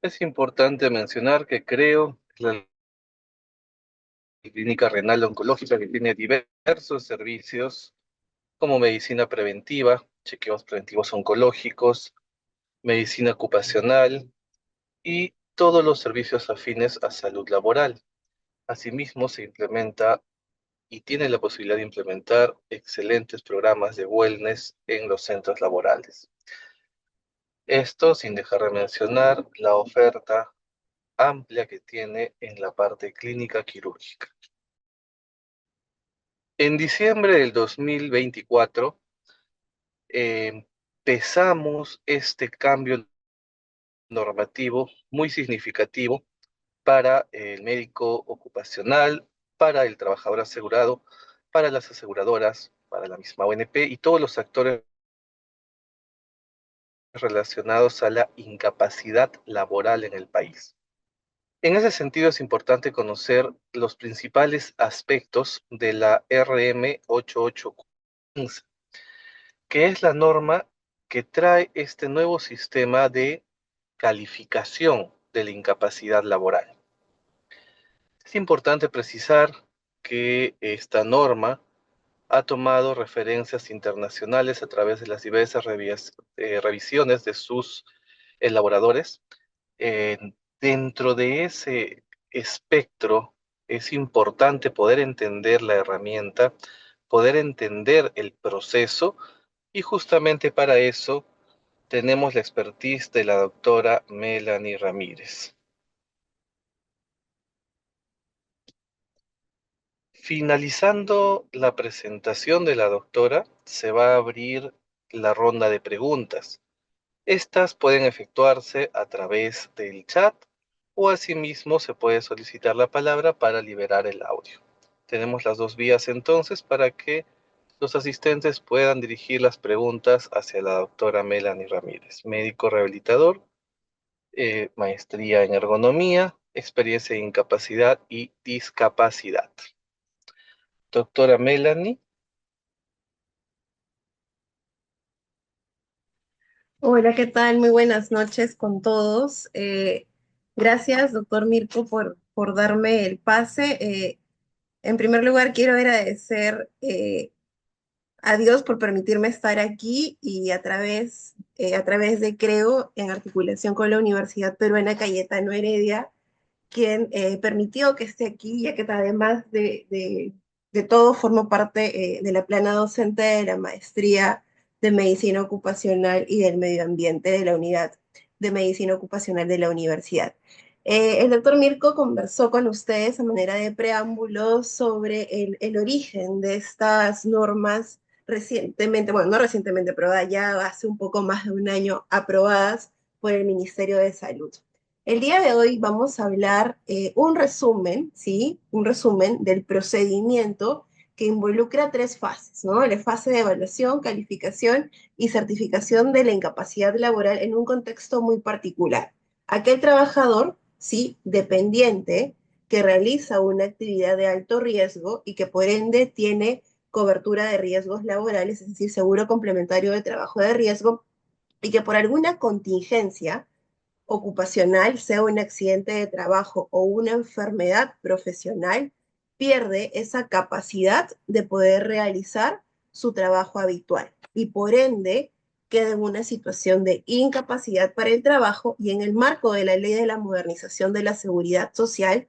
Es importante mencionar que creo que la clínica renal oncológica que tiene diversos servicios como medicina preventiva, chequeos preventivos oncológicos, medicina ocupacional y todos los servicios afines a salud laboral. Asimismo, se implementa y tiene la posibilidad de implementar excelentes programas de wellness en los centros laborales. Esto sin dejar de mencionar la oferta amplia que tiene en la parte clínica quirúrgica. En diciembre del 2024 empezamos este cambio normativo muy significativo para el médico ocupacional, para el trabajador asegurado, para las aseguradoras, para la misma ONP y todos los actores relacionados a la incapacidad laboral en el país. En ese sentido, es importante conocer los principales aspectos de la RM 8815, que es la norma que trae este nuevo sistema de calificación de la incapacidad laboral. Es importante precisar que esta norma ha tomado referencias internacionales a través de las diversas revisiones de sus elaboradores. Eh, Dentro de ese espectro es importante poder entender la herramienta, poder entender el proceso y justamente para eso tenemos la expertise de la doctora Melanie Ramírez. Finalizando la presentación de la doctora, se va a abrir la ronda de preguntas. Estas pueden efectuarse a través del chat o asimismo se puede solicitar la palabra para liberar el audio. Tenemos las dos vías entonces para que los asistentes puedan dirigir las preguntas hacia la doctora Melanie Ramírez, médico rehabilitador, maestría en ergonomía, experiencia en incapacidad y discapacidad. Doctora Melanie. Hola, ¿qué tal? Muy buenas noches con todos. Gracias, doctor Mirko, por darme el pase. En primer lugar, quiero agradecer a Dios por permitirme estar aquí y a través de Creo, en articulación con la Universidad Peruana Cayetano Heredia, quien permitió que esté aquí, ya que además de todo formo parte de la plana docente de la maestría de Medicina Ocupacional y del Medio Ambiente de la Unidad de Medicina Ocupacional de la Universidad. El doctor Mirko conversó con ustedes a manera de preámbulo sobre el origen de estas normas recientemente, bueno, no recientemente, pero ya hace un poco más de un año aprobadas por el Ministerio de Salud. El día de hoy vamos a hablar un resumen, ¿sí? Un resumen del procedimiento que involucra tres fases, ¿no? La fase de evaluación, calificación y certificación de la incapacidad laboral en un contexto muy particular. Aquel trabajador, ¿sí? Dependiente que realiza una actividad de alto riesgo y que por ende tiene cobertura de riesgos laborales, es decir, seguro complementario de trabajo de riesgo, y que por alguna contingencia ocupacional, sea un accidente de trabajo o una enfermedad profesional, pierde esa capacidad de poder realizar su trabajo habitual y por ende queda en una situación de incapacidad para el trabajo y en el marco de la ley de la modernización de la seguridad social,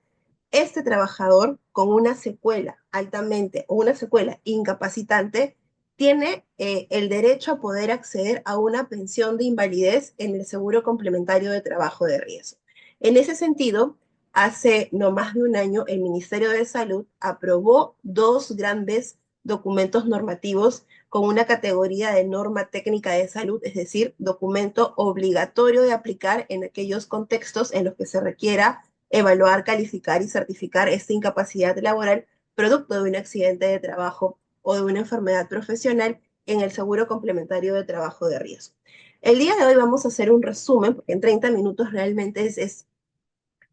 este trabajador con una secuela altamente o una secuela incapacitante tiene el derecho a poder acceder a una pensión de invalidez en el seguro complementario de trabajo de riesgo. En ese sentido, hace no más de un año, el Ministerio de Salud aprobó dos grandes documentos normativos con una categoría de norma técnica de salud, es decir, documento obligatorio de aplicar en aquellos contextos en los que se requiera evaluar, calificar y certificar esta incapacidad laboral producto de un accidente de trabajo o de una enfermedad profesional en el seguro complementario de trabajo de riesgo. El día de hoy vamos a hacer un resumen, porque en 30 minutos realmente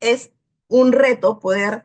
es un reto poder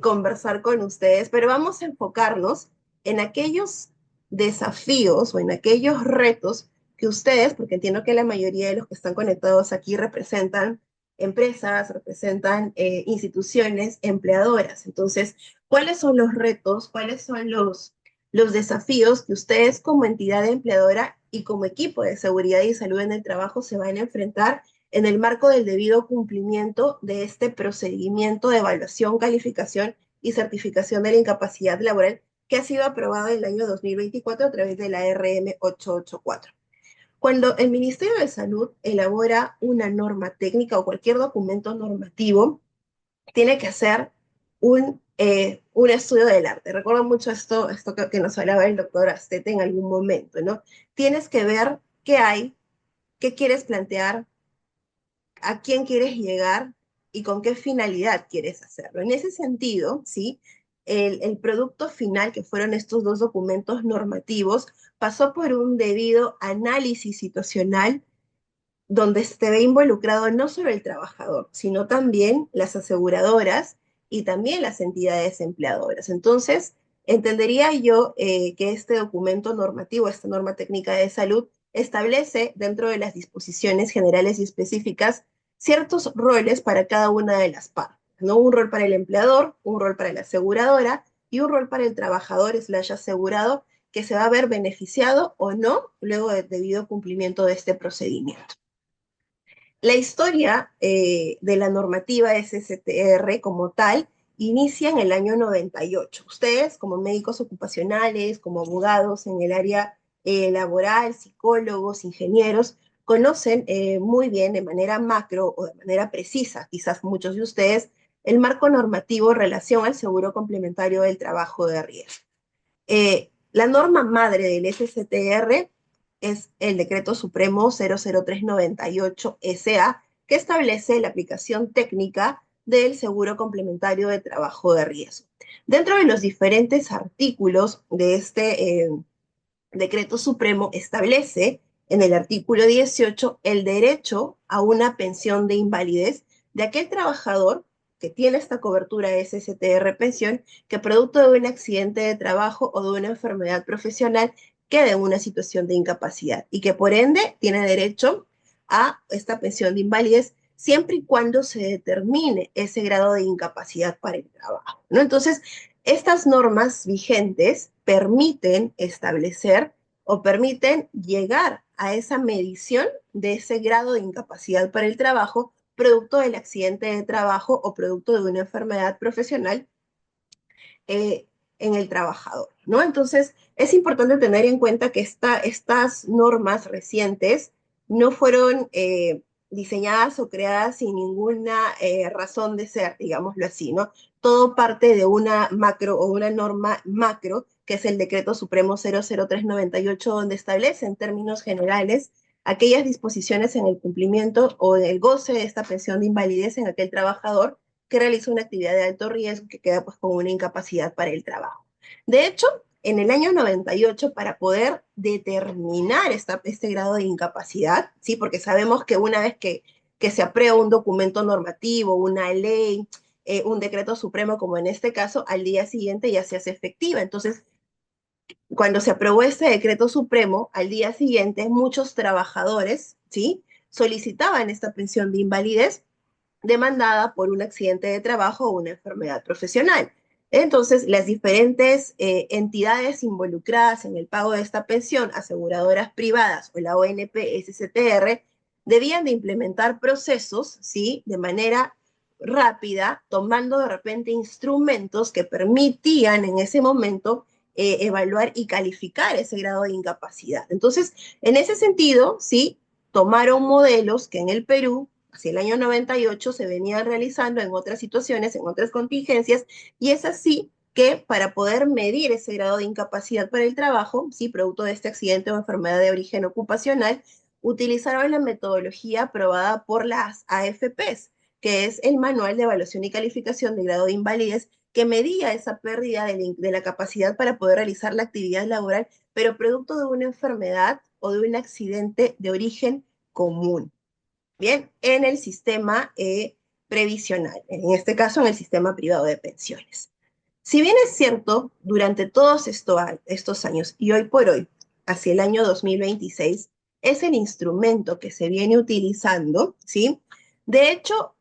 conversar con ustedes, pero vamos a enfocarnos en aquellos desafíos o en aquellos retos que ustedes, porque entiendo que la mayoría de los que están conectados aquí representan empresas, representan instituciones empleadoras. Entonces, ¿cuáles son los retos, cuáles son los desafíos que ustedes como entidad empleadora y como equipo de seguridad y salud en el trabajo se van a enfrentar en el marco del debido cumplimiento de este procedimiento de evaluación, calificación y certificación de la incapacidad laboral que ha sido aprobado en el año 2024 a través de la RM 884? Cuando el Ministerio de Salud elabora una norma técnica o cualquier documento normativo, tiene que hacer un estudio del arte. Recuerdo mucho esto que nos hablaba el doctor Astete en algún momento, ¿no? Tienes que ver qué hay, qué quieres plantear, a quién quieres llegar y con qué finalidad quieres hacerlo. En ese sentido, ¿sí? El producto final, que fueron estos dos documentos normativos, pasó por un debido análisis situacional donde se ve involucrado no solo el trabajador, sino también las aseguradoras y también las entidades empleadoras. Entonces, entendería yo que este documento normativo, esta norma técnica de salud, establece dentro de las disposiciones generales y específicas ciertos roles para cada una de las partes, ¿no? Un rol para el empleador, un rol para la aseguradora y un rol para el trabajador slash asegurado que se va a ver beneficiado o no luego del debido cumplimiento de este procedimiento. La historia de la normativa SSTR como tal inicia en el año 98. Ustedes, como médicos ocupacionales, como abogados en el área laboral, psicólogos, ingenieros, conocen muy bien de manera macro o de manera precisa, quizás muchos de ustedes, el marco normativo en relación al seguro complementario del trabajo de riesgo. La norma madre del SSTR es el Decreto Supremo 00398-SA, que establece la aplicación técnica del seguro complementario de trabajo de riesgo. Dentro de los diferentes artículos de este Decreto Supremo establece en el artículo 18 el derecho a una pensión de invalidez de aquel trabajador que tiene esta cobertura SSTR pensión, que producto de un accidente de trabajo o de una enfermedad profesional quede en una situación de incapacidad y que por ende tiene derecho a esta pensión de invalidez siempre y cuando se determine ese grado de incapacidad para el trabajo, ¿no? Entonces, estas normas vigentes permiten establecer o permiten llegar a esa medición de ese grado de incapacidad para el trabajo producto del accidente de trabajo o producto de una enfermedad profesional eh, en el trabajador, ¿no? Entonces, es importante tener en cuenta que estas normas recientes no fueron diseñadas o creadas sin ninguna razón de ser, digámoslo así, ¿no? Todo parte de una macro o una norma macro, que es el Decreto Supremo 00398, donde establece en términos generales aquellas disposiciones en el cumplimiento o en el goce de esta pensión de invalidez en aquel trabajador que realiza una actividad de alto riesgo que queda pues con una incapacidad para el trabajo. De hecho, en el año 98, para poder determinar este grado de incapacidad, ¿sí? Porque sabemos que una vez que se aprueba un documento normativo, una ley, un decreto supremo, como en este caso, al día siguiente ya se hace efectiva. Entonces, cuando se aprobó este decreto supremo, al día siguiente muchos trabajadores, ¿sí? Solicitaban esta pensión de invalidez demandada por un accidente de trabajo o una enfermedad profesional. Entonces, las diferentes entidades involucradas en el pago de esta pensión, aseguradoras privadas o la ONP SSTR, debían de implementar procesos, ¿sí? De manera rápida, tomando de repente instrumentos que permitían en ese momento evaluar y calificar ese grado de incapacidad. Entonces, en ese sentido, sí, tomaron modelos que en el Perú hacia el año 98 se venían realizando en otras situaciones, en otras contingencias, y es así que para poder medir ese grado de incapacidad para el trabajo, sí, producto de este accidente o enfermedad de origen ocupacional, utilizaron la metodología aprobada por las AFPs, que es el Manual de Evaluación y Calificación de Grado de Invalidez, que medía esa pérdida de la capacidad para poder realizar la actividad laboral, pero producto de una enfermedad o de un accidente de origen común. Bien, en el sistema previsional, en este caso en el sistema privado de pensiones. Si bien es cierto, durante todos estos años y hoy por hoy, hacia el año 2026, es el instrumento que se viene utilizando, ¿sí? De hecho,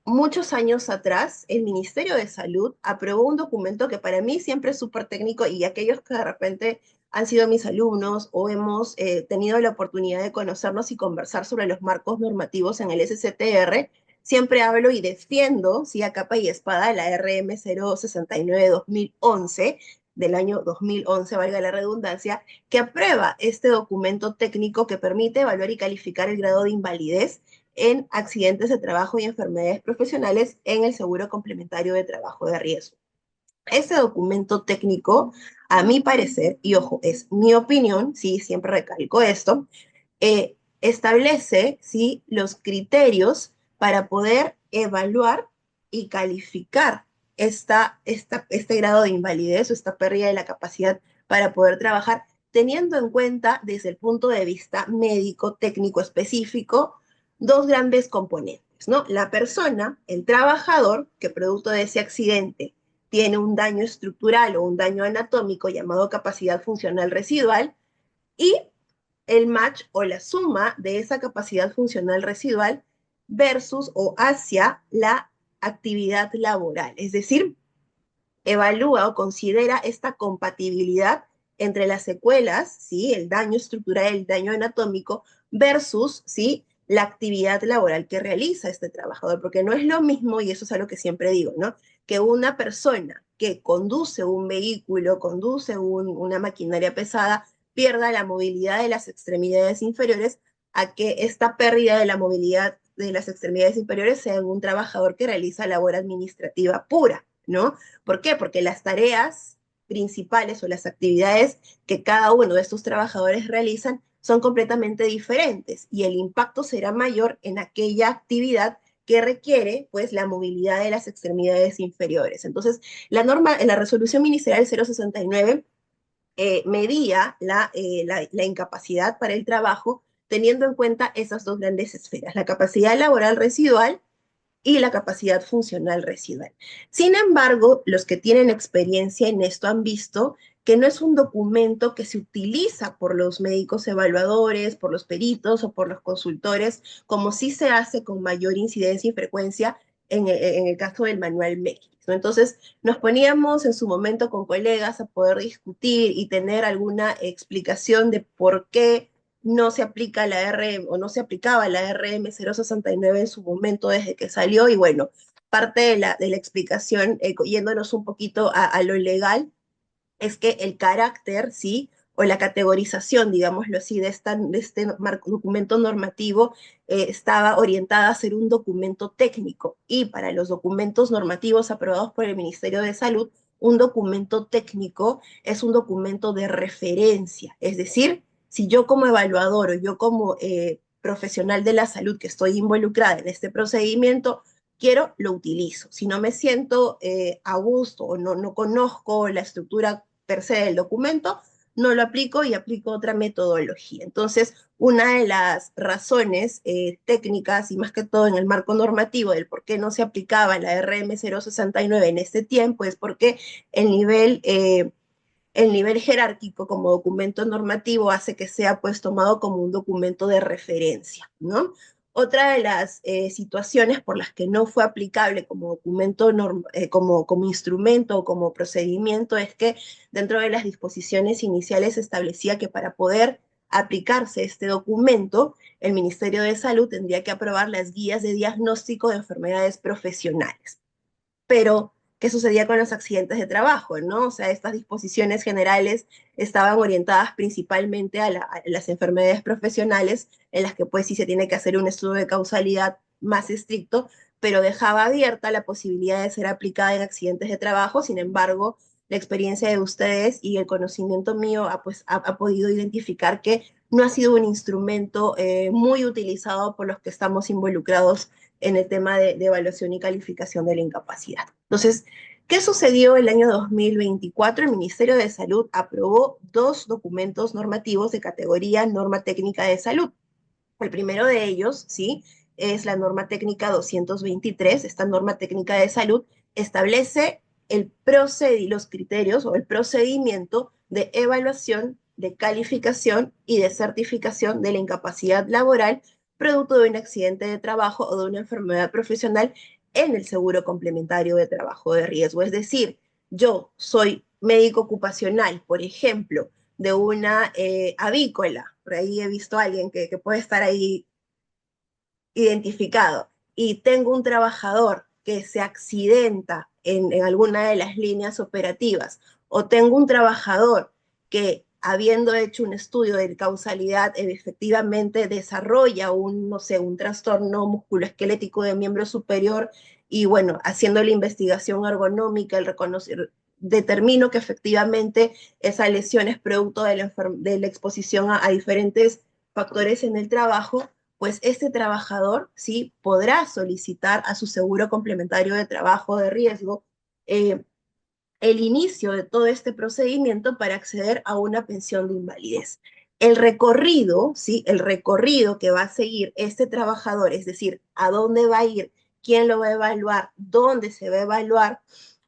muchos años atrás, el Ministerio de Salud aprobó un documento que para mí siempre es súper técnico y aquellos que de repente han sido mis alumnos o hemos tenido la oportunidad de conocernos y conversar sobre los marcos normativos en el SCTR, siempre hablo y defiendo, sí, a capa y espada, la RM 069-2011, del año 2011, valga la redundancia, que aprueba este documento técnico que permite evaluar y calificar el grado de invalidez en accidentes de trabajo y enfermedades profesionales en el seguro complementario de trabajo de riesgo. Este documento técnico, a mi parecer, y ojo, es mi opinión, sí, siempre recalco esto, establece ¿sí? los criterios para poder evaluar y calificar este grado de invalidez o esta pérdida de la capacidad para poder trabajar, teniendo en cuenta desde el punto de vista médico, técnico específico, dos grandes componentes, ¿no? La persona, el trabajador, que producto de ese accidente tiene un daño estructural o un daño anatómico llamado capacidad funcional residual, y el match o la suma de esa capacidad funcional residual versus o hacia la actividad laboral. Es decir, evalúa o considera esta compatibilidad entre las secuelas, ¿sí? El daño estructural, el daño anatómico, versus, ¿sí? La actividad laboral que realiza este trabajador, porque no es lo mismo, y eso es algo que siempre digo, ¿no? Que una persona que conduce un vehículo, conduce una maquinaria pesada, pierda la movilidad de las extremidades inferiores, a que esta pérdida de la movilidad de las extremidades inferiores sea en un trabajador que realiza labor administrativa pura, ¿no? ¿Por qué? Porque las tareas principales o las actividades que cada uno de estos trabajadores realizan son completamente diferentes y el impacto será mayor en aquella actividad que requiere pues la movilidad de las extremidades inferiores. Entonces, la norma en la resolución ministerial 069 medía la incapacidad para el trabajo teniendo en cuenta esas dos grandes esferas, la capacidad laboral residual y la capacidad funcional residual. Sin embargo, los que tienen experiencia en esto han visto que no es un documento que se utiliza por los médicos evaluadores, por los peritos o por los consultores, como sí se hace con mayor incidencia y frecuencia en el caso del manual médico, ¿no? Entonces, nos poníamos en su momento con colegas a poder discutir y tener alguna explicación de por qué no se aplica la RM o no se aplicaba la RM 069 en su momento desde que salió y bueno, parte de la explicación, yéndonos un poquito a lo legal, es que el carácter, ¿sí? O la categorización, digámoslo así, de este documento normativo estaba orientada a ser un documento técnico y para los documentos normativos aprobados por el Ministerio de Salud, un documento técnico es un documento de referencia, es decir, si yo como evaluador o yo como profesional de la salud que estoy involucrada en este procedimiento, quiero, lo utilizo. Si no me siento a gusto o no conozco la estructura per se del documento, no lo aplico y aplico otra metodología. Entonces, una de las razones técnicas y más que todo en el marco normativo del por qué no se aplicaba la RM 069 en este tiempo es porque el nivel el nivel jerárquico como documento normativo hace que sea pues tomado como un documento de referencia, ¿no? Otra de las situaciones por las que no fue aplicable como documento, como instrumento o como procedimiento es que dentro de las disposiciones iniciales se establecía que para poder aplicarse este documento, el Ministerio de Salud tendría que aprobar las guías de diagnóstico de enfermedades profesionales. Pero, ¿qué sucedía con los accidentes de trabajo, no? O sea, estas disposiciones generales estaban orientadas principalmente a las enfermedades profesionales, en las que pues sí se tiene que hacer un estudio de causalidad más estricto, pero dejaba abierta la posibilidad de ser aplicada en accidentes de trabajo. Sin embargo, la experiencia de ustedes y el conocimiento mío ha podido identificar que no ha sido un instrumento muy utilizado por los que estamos involucrados en el tema de evaluación y calificación de la incapacidad. Entonces, ¿qué sucedió el año 2024? El Ministerio de Salud aprobó dos documentos normativos de categoría norma técnica de salud. El primero de ellos, ¿sí? Es la norma técnica 223. Esta norma técnica de salud establece los criterios o el procedimiento de evaluación, de calificación y de certificación de la incapacidad laboral producto de un accidente de trabajo o de una enfermedad profesional en el seguro complementario de trabajo de riesgo. Es decir, yo soy médico ocupacional, por ejemplo, de una avícola, por ahí he visto a alguien que puede estar ahí identificado, y tengo un trabajador que se accidenta en alguna de las líneas operativas, o tengo un trabajador que, habiendo hecho un estudio de causalidad, efectivamente desarrolla un, no sé, un trastorno musculoesquelético de miembro superior, y bueno, haciendo la investigación ergonómica, el reconocer, determino que efectivamente esa lesión es producto de la exposición a diferentes factores en el trabajo, pues este trabajador sí podrá solicitar a su seguro complementario de trabajo de riesgo eh, el inicio de todo este procedimiento para acceder a una pensión de invalidez. El recorrido, ¿sí? El recorrido que va a seguir este trabajador, es decir, a dónde va a ir, quién lo va a evaluar, dónde se va a evaluar,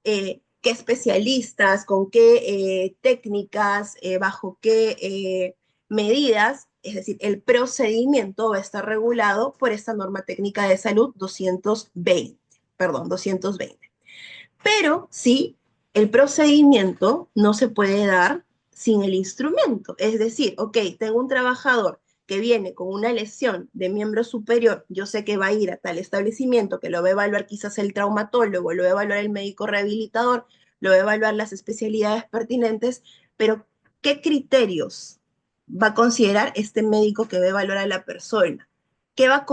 qué especialistas, con qué técnicas, bajo qué medidas, es decir, el procedimiento va a estar regulado por esta norma técnica de salud 220, perdón, 220. Pero sí, el procedimiento no se puede dar sin el instrumento. Es decir, ok, tengo un trabajador que viene con una lesión de miembro superior, yo sé que va a ir a tal establecimiento, que lo va a evaluar quizás el traumatólogo, lo va a evaluar el médico rehabilitador, lo va a evaluar las especialidades pertinentes, pero ¿qué criterios va a considerar este médico que va a evaluar a la persona? Qué va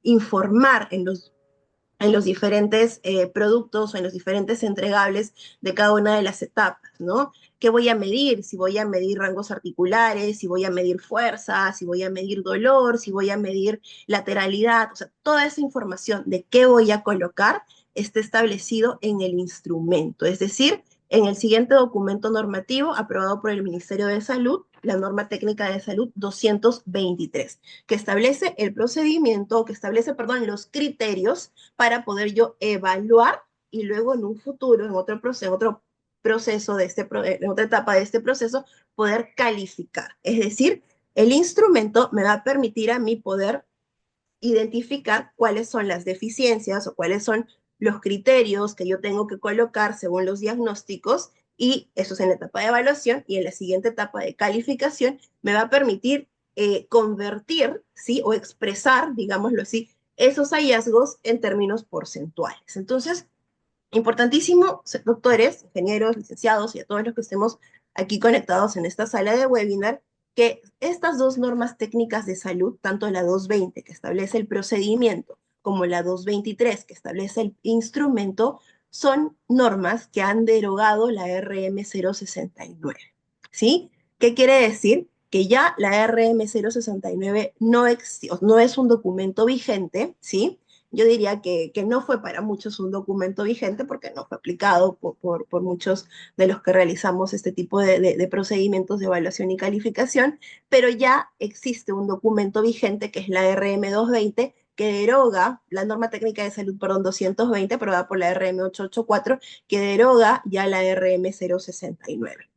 informar en los diferentes productos o en los diferentes entregables de cada una de las etapas, ¿no? ¿Qué voy a medir? Si voy a medir rangos articulares, si voy a medir fuerza, si voy a medir dolor, si voy a medir lateralidad, o sea, toda esa información de qué voy a colocar está establecido en el instrumento, es decir, en el siguiente documento normativo aprobado por el Ministerio de Salud, la norma técnica de salud 223, que establece el procedimiento, que establece, perdón, los criterios para poder yo evaluar y luego en un futuro, en otro proceso de en otra etapa de este proceso, poder calificar. Es decir, el instrumento me va a permitir a mí poder identificar cuáles son las deficiencias o cuáles son los criterios que yo tengo que colocar según los diagnósticos, y eso es en la etapa de evaluación, y en la siguiente etapa de calificación me va a permitir convertir, ¿sí? O expresar, digámoslo así, esos hallazgos en términos porcentuales. Entonces, importantísimo, doctores, ingenieros, licenciados y a todos los que estemos aquí conectados en esta sala de webinar, que estas dos normas técnicas de salud, tanto la 220 que establece el procedimiento como la 223 que establece el instrumento, son normas que han derogado la RM 069. ¿Sí? ¿Qué quiere decir? Que ya la RM 069 no es un documento vigente, ¿sí? Yo diría que no fue para muchos un documento vigente porque no fue aplicado por muchos de los que realizamos este tipo de procedimientos de evaluación y calificación, pero ya existe un documento vigente que es la RM 220 que deroga la norma técnica de salud, perdón, 220, aprobada por la RM 884, que deroga ya la RM 069.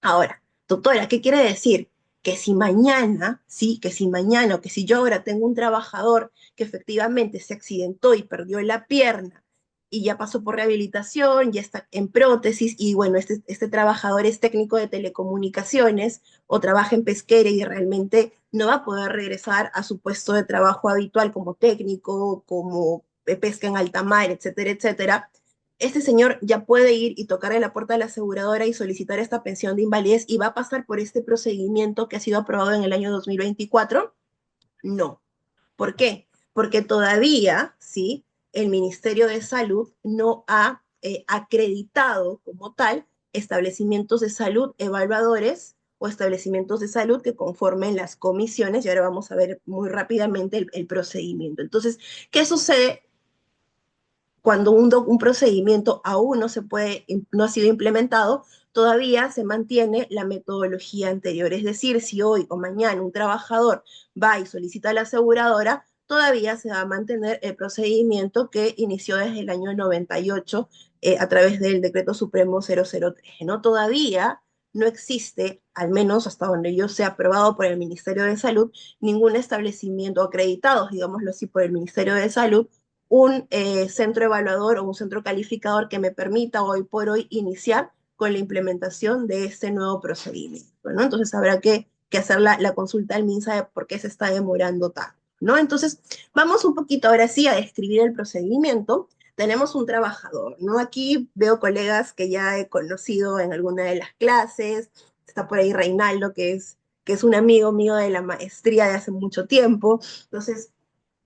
Ahora, doctora, ¿qué quiere decir? Que si mañana, sí, que si mañana o que si yo ahora tengo un trabajador que efectivamente se accidentó y perdió la pierna y ya pasó por rehabilitación, ya está en prótesis y bueno, este trabajador es técnico de telecomunicaciones o trabaja en pesquera y realmente no va a poder regresar a su puesto de trabajo habitual como técnico, como pesca en alta mar, etcétera, etcétera, este señor ya puede ir y tocarle la puerta de la aseguradora y solicitar esta pensión de invalidez y va a pasar por este procedimiento que ha sido aprobado en el año 2024. No. ¿Por qué? Porque todavía, ¿sí? El Ministerio de Salud no ha acreditado como tal establecimientos de salud evaluadores o establecimientos de salud que conformen las comisiones, y ahora vamos a ver muy rápidamente el procedimiento. Entonces, ¿qué sucede cuando un procedimiento aún no ha sido implementado? Todavía se mantiene la metodología anterior. Es decir, si hoy o mañana un trabajador va y solicita a la aseguradora, todavía se va a mantener el procedimiento que inició desde el año 98 a través del Decreto Supremo 003, ¿no? Todavía no existe, al menos hasta donde yo sé, aprobado por el Ministerio de Salud, ningún establecimiento acreditado, digámoslo así, por el Ministerio de Salud, un centro evaluador o un centro calificador que me permita hoy por hoy iniciar con la implementación de este nuevo procedimiento, ¿no? Entonces habrá que hacer la consulta al MINSA de por qué se está demorando tanto, ¿no? Entonces, vamos un poquito ahora sí a describir el procedimiento. Tenemos un trabajador, ¿no? Aquí veo colegas que ya he conocido en alguna de las clases, está por ahí Reinaldo, que es un amigo mío de la maestría de hace mucho tiempo. Entonces,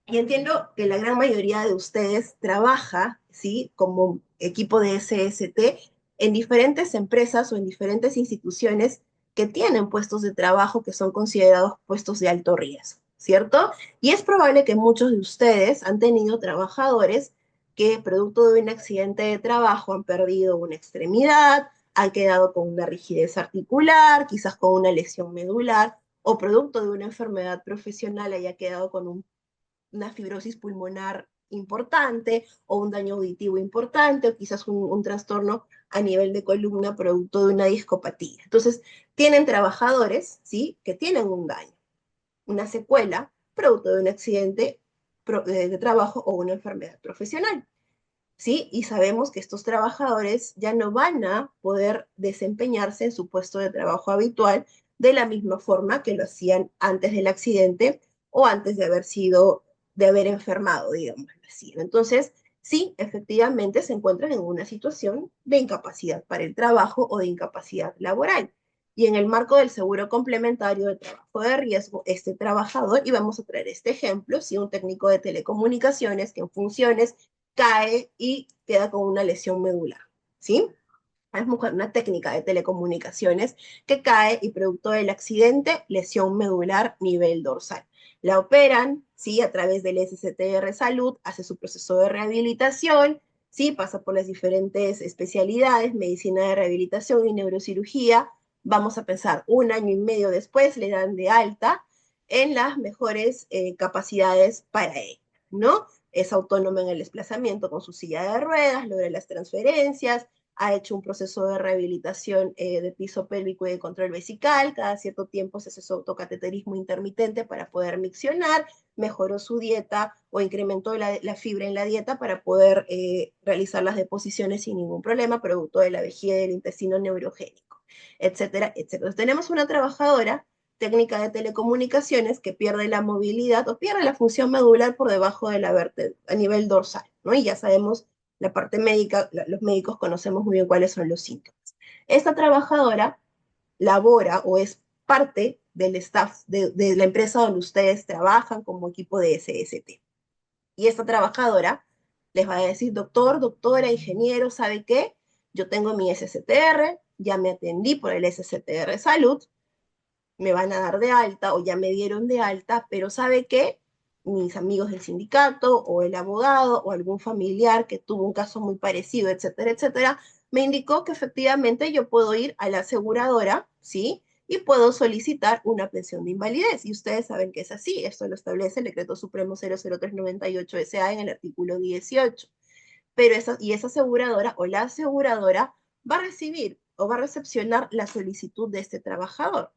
y entiendo que la gran mayoría de ustedes trabaja, ¿sí? Como equipo de SST en diferentes empresas o en diferentes instituciones que tienen puestos de trabajo que son considerados puestos de alto riesgo, ¿cierto? Y es probable que muchos de ustedes han tenido trabajadores que producto de un accidente de trabajo han perdido una extremidad, han quedado con una rigidez articular, quizás con una lesión medular, o producto de una enfermedad profesional haya quedado con una fibrosis pulmonar importante o un daño auditivo importante o quizás un trastorno a nivel de columna producto de una discopatía. Entonces, tienen trabajadores, ¿sí? Que tienen un daño, una secuela producto de un accidente de trabajo o una enfermedad profesional. ¿Sí? Y sabemos que estos trabajadores ya no van a poder desempeñarse en su puesto de trabajo habitual de la misma forma que lo hacían antes del accidente o antes de haber sido, de haber enfermado, digamos así. Entonces, sí, efectivamente se encuentran en una situación de incapacidad para el trabajo o de incapacidad laboral. Y en el marco del seguro complementario de trabajo de riesgo, este trabajador, y vamos a traer este ejemplo, si un técnico de telecomunicaciones que en funciones cae y queda con una lesión medular, ¿sí? Es una técnica de telecomunicaciones que cae y producto del accidente, lesión medular nivel dorsal. La operan, ¿sí? A través del SCTR Salud, hace su proceso de rehabilitación, ¿sí? Pasa por las diferentes especialidades, medicina de rehabilitación y neurocirugía. Vamos a pensar, un año y medio después le dan de alta en las mejores capacidades para él, ¿no? Es autónoma en el desplazamiento con su silla de ruedas, logra las transferencias, ha hecho un proceso de rehabilitación de piso pélvico y de control vesical, cada cierto tiempo se hace su autocateterismo intermitente para poder miccionar, mejoró su dieta o incrementó la fibra en la dieta para poder realizar las deposiciones sin ningún problema, producto de la vejiga y del intestino neurogénico, etcétera, etcétera. Entonces, tenemos una trabajadora técnica de telecomunicaciones que pierde la movilidad o pierde la función medular por debajo de la vértebra a nivel dorsal, ¿no? Y ya sabemos la parte médica, los médicos conocemos muy bien cuáles son los síntomas. Esta trabajadora labora o es parte del staff de la empresa donde ustedes trabajan como equipo de SST. Y esta trabajadora les va a decir, doctor, doctora, ingeniero, ¿sabe qué? Yo tengo mi SSTR, ya me atendí por el SSTR Salud, me van a dar de alta o ya me dieron de alta, pero ¿sabe qué? Mis amigos del sindicato o el abogado o algún familiar que tuvo un caso muy parecido, etcétera, etcétera, me indicó que efectivamente yo puedo ir a la aseguradora, ¿sí? Y puedo solicitar una pensión de invalidez. Y ustedes saben que es así. Esto lo establece el Decreto Supremo 00398 SA en el artículo 18. Pero esa aseguradora o la aseguradora va a recibir o va a recepcionar la solicitud de este trabajador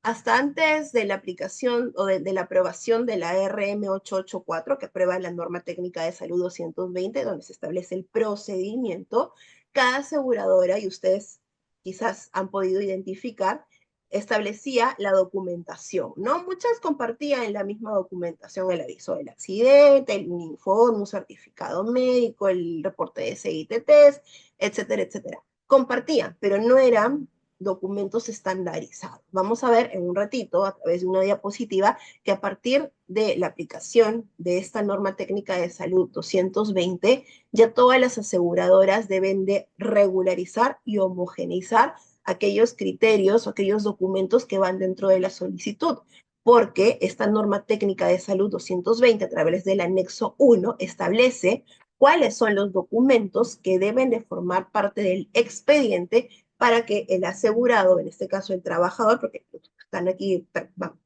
hasta antes de la aplicación o de la aprobación de la RM884, que aprueba la norma técnica de salud 220, donde se establece el procedimiento, cada aseguradora, y ustedes quizás han podido identificar, establecía la documentación, ¿no? Muchas compartían la misma documentación, el aviso del accidente, el informe, un certificado médico, el reporte de SITTs, etcétera, etcétera. Compartían, pero no eran documentos estandarizados. Vamos a ver en un ratito, a través de una diapositiva, que a partir de la aplicación de esta norma técnica de salud 220, ya todas las aseguradoras deben de regularizar y homogeneizar aquellos criterios o aquellos documentos que van dentro de la solicitud, porque esta norma técnica de salud 220 a través del anexo 1 establece cuáles son los documentos que deben de formar parte del expediente para que el asegurado, en este caso el trabajador, porque están aquí,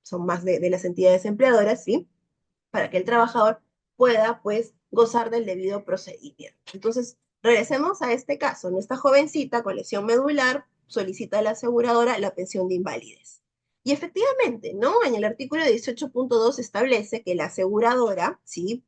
son más de las entidades empleadoras, ¿sí? Para que el trabajador pueda, pues, gozar del debido procedimiento. Entonces, regresemos a este caso. Nuestra jovencita con lesión medular, solicita la aseguradora la pensión de invalidez. Y efectivamente, ¿no? En el artículo 18.2 establece que la aseguradora, ¿sí?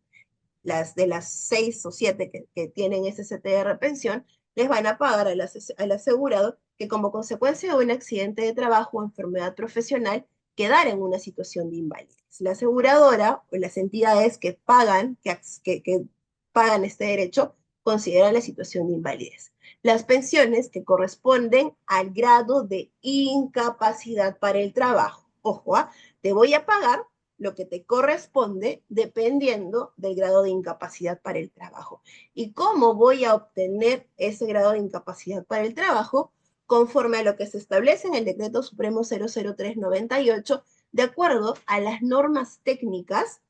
De las 6 o 7 que tienen SSTR pensión, les van a pagar al asegurado que como consecuencia de un accidente de trabajo o enfermedad profesional quedar en una situación de invalidez. La aseguradora o las entidades que pagan, que pagan este derecho consideran la situación de invalidez. Las pensiones que corresponden al grado de incapacidad para el trabajo. Ojo, ¿ah? Te voy a pagar lo que te corresponde dependiendo del grado de incapacidad para el trabajo. ¿Y cómo voy a obtener ese grado de incapacidad para el trabajo? Conforme a lo que se establece en el Decreto Supremo 00398, de acuerdo a las normas técnicas,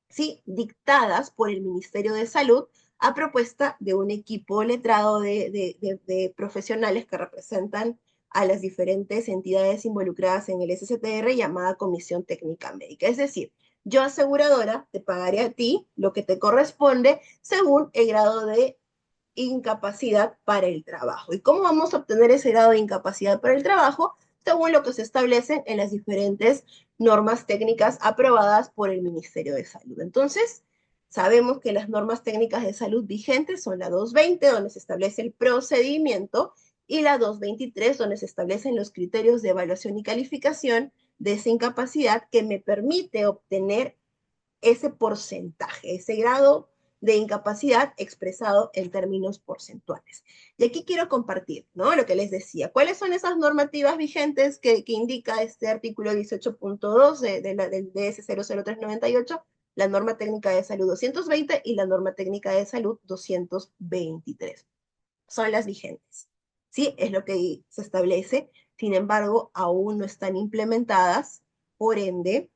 ¿sí?, dictadas por el Ministerio de Salud a propuesta de un equipo letrado de profesionales que representan a las diferentes entidades involucradas en el SSTR llamada Comisión Técnica Médica. Es decir, yo aseguradora te pagaré a ti lo que te corresponde según el grado de incapacidad para el trabajo. ¿Y cómo vamos a obtener ese grado de incapacidad para el trabajo? Según lo que se establece en las diferentes normas técnicas aprobadas por el Ministerio de Salud. Entonces, sabemos que las normas técnicas de salud vigentes son la 220, donde se establece el procedimiento, y la 223, donde se establecen los criterios de evaluación y calificación de esa incapacidad que me permite obtener ese porcentaje, ese grado de incapacidad expresado en términos porcentuales. Y aquí quiero compartir, ¿no?, lo que les decía. ¿Cuáles son esas normativas vigentes que indica este artículo 18.2 del DS 00398? La norma técnica de salud 220 y la norma técnica de salud 223. Son las vigentes. ¿Sí? Es lo que se establece. Sin embargo, aún no están implementadas. Por ende,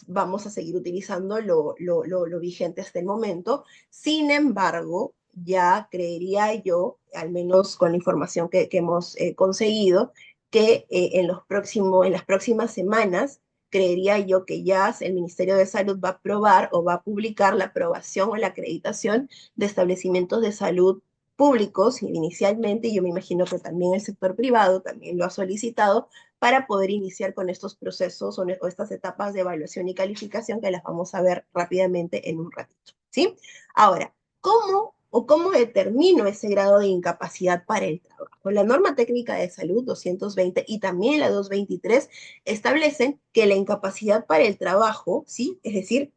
vamos a seguir utilizando lo vigente hasta el momento. Sin embargo, ya creería yo, al menos con la información que hemos conseguido, que en las próximas semanas, creería yo que ya el Ministerio de Salud va a aprobar o va a publicar la aprobación o la acreditación de establecimientos de salud públicos inicialmente, y yo me imagino que también el sector privado también lo ha solicitado, para poder iniciar con estos procesos o estas etapas de evaluación y calificación que las vamos a ver rápidamente en un ratito, ¿sí? Ahora, ¿cómo determino ese grado de incapacidad para el trabajo? La norma técnica de salud 220 y también la 223 establecen que la incapacidad para el trabajo, ¿sí?, es decir,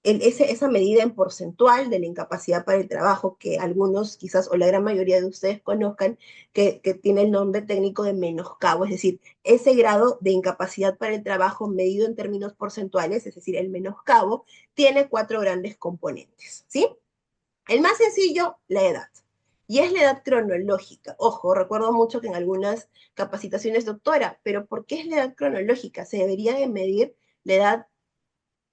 esa medida en porcentual de la incapacidad para el trabajo, que algunos quizás o la gran mayoría de ustedes conozcan, que tiene el nombre técnico de menoscabo, es decir, ese grado de incapacidad para el trabajo medido en términos porcentuales, es decir, el menoscabo, tiene 4 grandes componentes, ¿sí? El más sencillo, la edad. Y es la edad cronológica. Ojo, recuerdo mucho que en algunas capacitaciones, doctora, pero ¿por qué es la edad cronológica? Se debería de medir la edad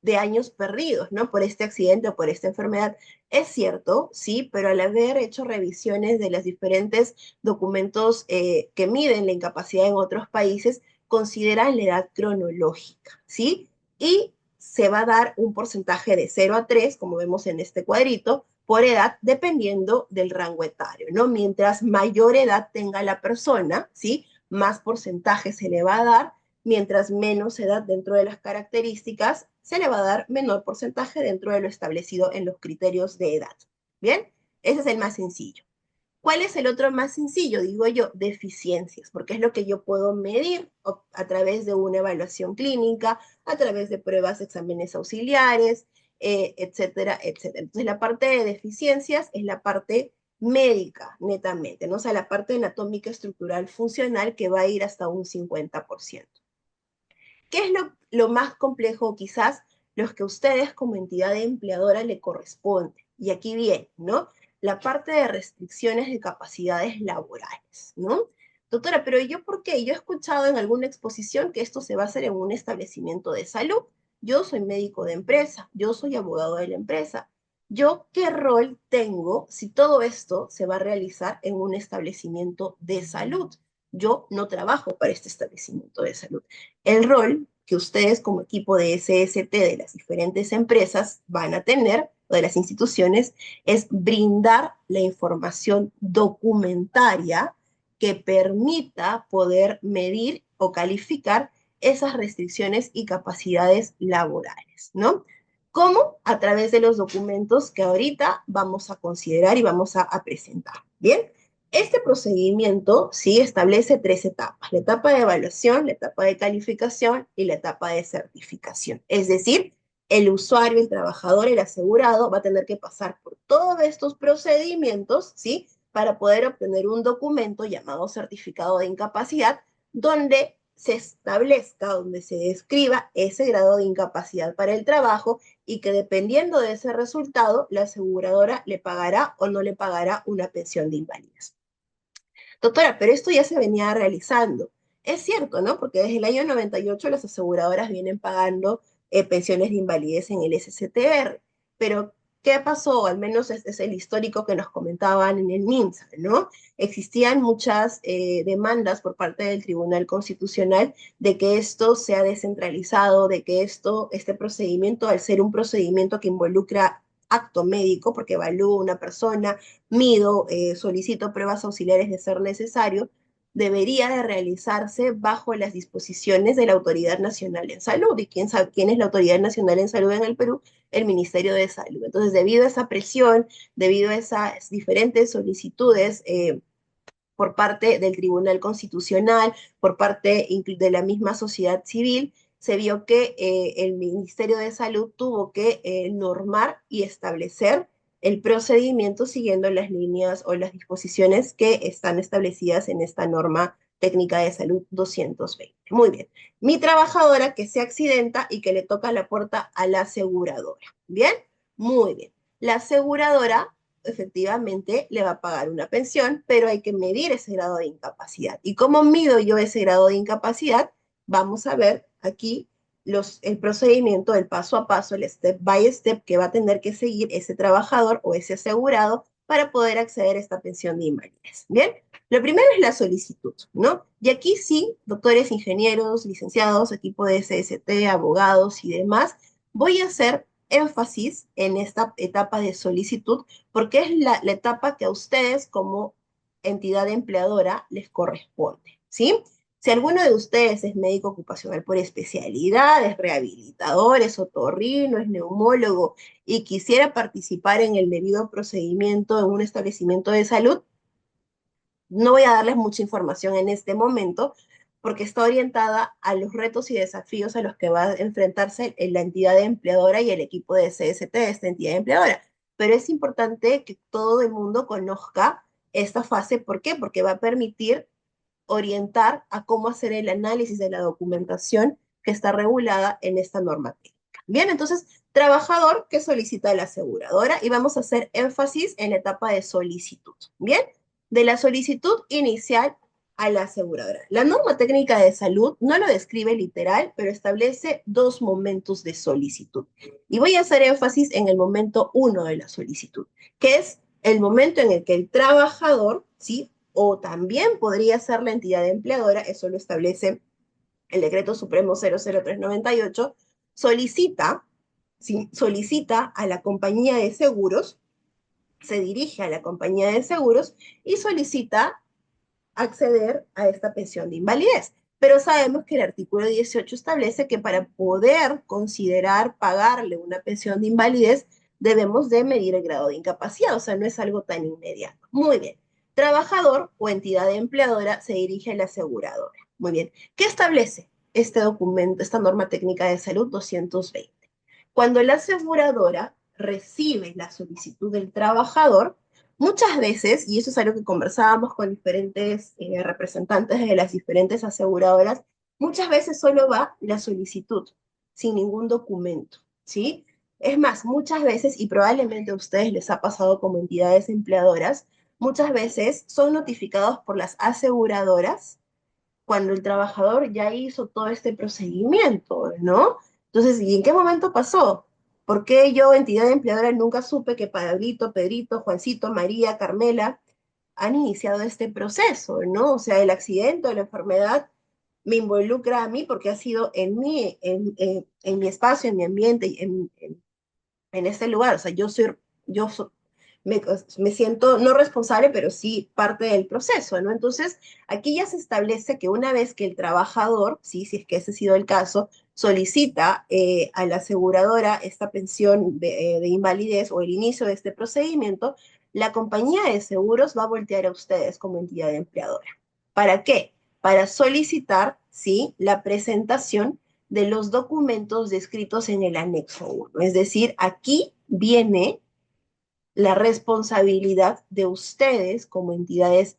de años perdidos, ¿no?, por este accidente o por esta enfermedad. Es cierto, sí, pero al haber hecho revisiones de los diferentes documentos que miden la incapacidad en otros países, consideran la edad cronológica, ¿sí? Y se va a dar un porcentaje de 0 a 3, como vemos en este cuadrito, por edad, dependiendo del rango etario, ¿no? Mientras mayor edad tenga la persona, ¿sí?, más porcentaje se le va a dar. Mientras menos edad dentro de las características, se le va a dar menor porcentaje dentro de lo establecido en los criterios de edad. ¿Bien? Ese es el más sencillo. ¿Cuál es el otro más sencillo? Digo yo, deficiencias, porque es lo que yo puedo medir a través de una evaluación clínica, a través de pruebas, exámenes auxiliares, etcétera, etcétera. Entonces, la parte de deficiencias es la parte médica, netamente, ¿no? O sea, la parte anatómica, estructural, funcional, que va a ir hasta un 50%. ¿Qué es lo más complejo? Quizás los que a ustedes como entidad empleadora le corresponde. Y aquí viene, ¿no?, la parte de restricciones de capacidades laborales, ¿no? Doctora, pero ¿yo por qué? Yo he escuchado en alguna exposición que esto se va a hacer en un establecimiento de salud. Yo soy médico de empresa, yo soy abogado de la empresa. ¿Yo qué rol tengo si todo esto se va a realizar en un establecimiento de salud? Yo no trabajo para este establecimiento de salud. El rol que ustedes como equipo de SST de las diferentes empresas van a tener, o de las instituciones, es brindar la información documentaria que permita poder medir o calificar esas restricciones y capacidades laborales, ¿no? ¿Cómo? A través de los documentos que ahorita vamos a considerar y vamos a presentar. Bien, este procedimiento sí establece tres etapas: la etapa de evaluación, la etapa de calificación y la etapa de certificación. Es decir, el usuario, el trabajador, el asegurado va a tener que pasar por todos estos procedimientos, ¿sí? Para poder obtener un documento llamado certificado de incapacidad, donde se establezca, donde se describa ese grado de incapacidad para el trabajo y que dependiendo de ese resultado, la aseguradora le pagará o no le pagará una pensión de invalidez. Doctora, pero esto ya se venía realizando. Es cierto, ¿no? Porque desde el año 98 las aseguradoras vienen pagando pensiones de invalidez en el SSTR. Pero, ¿qué pasó? Al menos es el histórico que nos comentaban en el MINSA, ¿no? Existían muchas demandas por parte del Tribunal Constitucional de que esto sea descentralizado, de que este procedimiento, al ser un procedimiento que involucra acto médico, porque evalúa una persona, mido, solicito pruebas auxiliares de ser necesario, debería de realizarse bajo las disposiciones de la Autoridad Nacional en Salud. ¿Y quién sabe quién es la Autoridad Nacional en Salud en el Perú? El Ministerio de Salud. Entonces, debido a esa presión, debido a esas diferentes solicitudes por parte del Tribunal Constitucional, por parte de la misma sociedad civil, se vio que el Ministerio de Salud tuvo que normar y establecer el procedimiento siguiendo las líneas o las disposiciones que están establecidas en esta norma técnica de salud 220. Muy bien. Mi trabajadora que se accidenta y que le toca la puerta a la aseguradora. ¿Bien? Muy bien. La aseguradora efectivamente le va a pagar una pensión, pero hay que medir ese grado de incapacidad. ¿Y cómo mido yo ese grado de incapacidad? Vamos a ver aquí el procedimiento, el paso a paso, el step by step que va a tener que seguir ese trabajador o ese asegurado para poder acceder a esta pensión de invalidez. Bien, lo primero es la solicitud, ¿no? Y aquí sí, doctores, ingenieros, licenciados, equipo de SST, abogados y demás, voy a hacer énfasis en esta etapa de solicitud porque es la etapa que a ustedes como entidad empleadora les corresponde, ¿sí? Si alguno de ustedes es médico ocupacional por especialidad, es rehabilitador, es otorrino, es neumólogo y quisiera participar en el debido procedimiento en un establecimiento de salud, no voy a darles mucha información en este momento porque está orientada a los retos y desafíos a los que va a enfrentarse la entidad empleadora y el equipo de CST de esta entidad empleadora. Pero es importante que todo el mundo conozca esta fase. ¿Por qué? Porque va a permitir orientar a cómo hacer el análisis de la documentación que está regulada en esta norma técnica. Bien, entonces, trabajador que solicita la aseguradora y vamos a hacer énfasis en la etapa de solicitud. Bien, de la solicitud inicial a la aseguradora. La norma técnica de salud no lo describe literal, pero establece dos momentos de solicitud. Y voy a hacer énfasis en el momento uno de la solicitud, que es el momento en el que el trabajador, ¿sí? O también podría ser la entidad empleadora, eso lo establece el Decreto Supremo 00398, solicita, ¿sí? Solicita a la compañía de seguros, se dirige a la compañía de seguros y solicita acceder a esta pensión de invalidez. Pero sabemos que el artículo 18 establece que para poder considerar pagarle una pensión de invalidez debemos de medir el grado de incapacidad, o sea, no es algo tan inmediato. Muy bien. Trabajador o entidad empleadora se dirige a la aseguradora. Muy bien. ¿Qué establece este documento, esta norma técnica de salud 220? Cuando la aseguradora recibe la solicitud del trabajador, muchas veces, y eso es algo que conversábamos con diferentes representantes de las diferentes aseguradoras, muchas veces solo va la solicitud, sin ningún documento, ¿sí? Es más, muchas veces, y probablemente a ustedes les ha pasado como entidades empleadoras, muchas veces son notificados por las aseguradoras cuando el trabajador ya hizo todo este procedimiento, ¿no? Entonces, ¿y en qué momento pasó? ¿Por qué yo, entidad empleadora, nunca supe que Pablito, Pedrito, Juancito, María, Carmela han iniciado este proceso, ¿no? O sea, el accidente o la enfermedad me involucra a mí porque ha sido en mi espacio, en mi ambiente, en este lugar. O sea, yo me siento no responsable, pero sí parte del proceso, ¿no? Entonces, aquí ya se establece que una vez que el trabajador, sí, si es que ese ha sido el caso, solicita a la aseguradora esta pensión de invalidez o el inicio de este procedimiento, la compañía de seguros va a voltear a ustedes como entidad empleadora. ¿Para qué? Para solicitar, sí, la presentación de los documentos descritos en el anexo 1. Es decir, aquí viene la responsabilidad de ustedes como entidades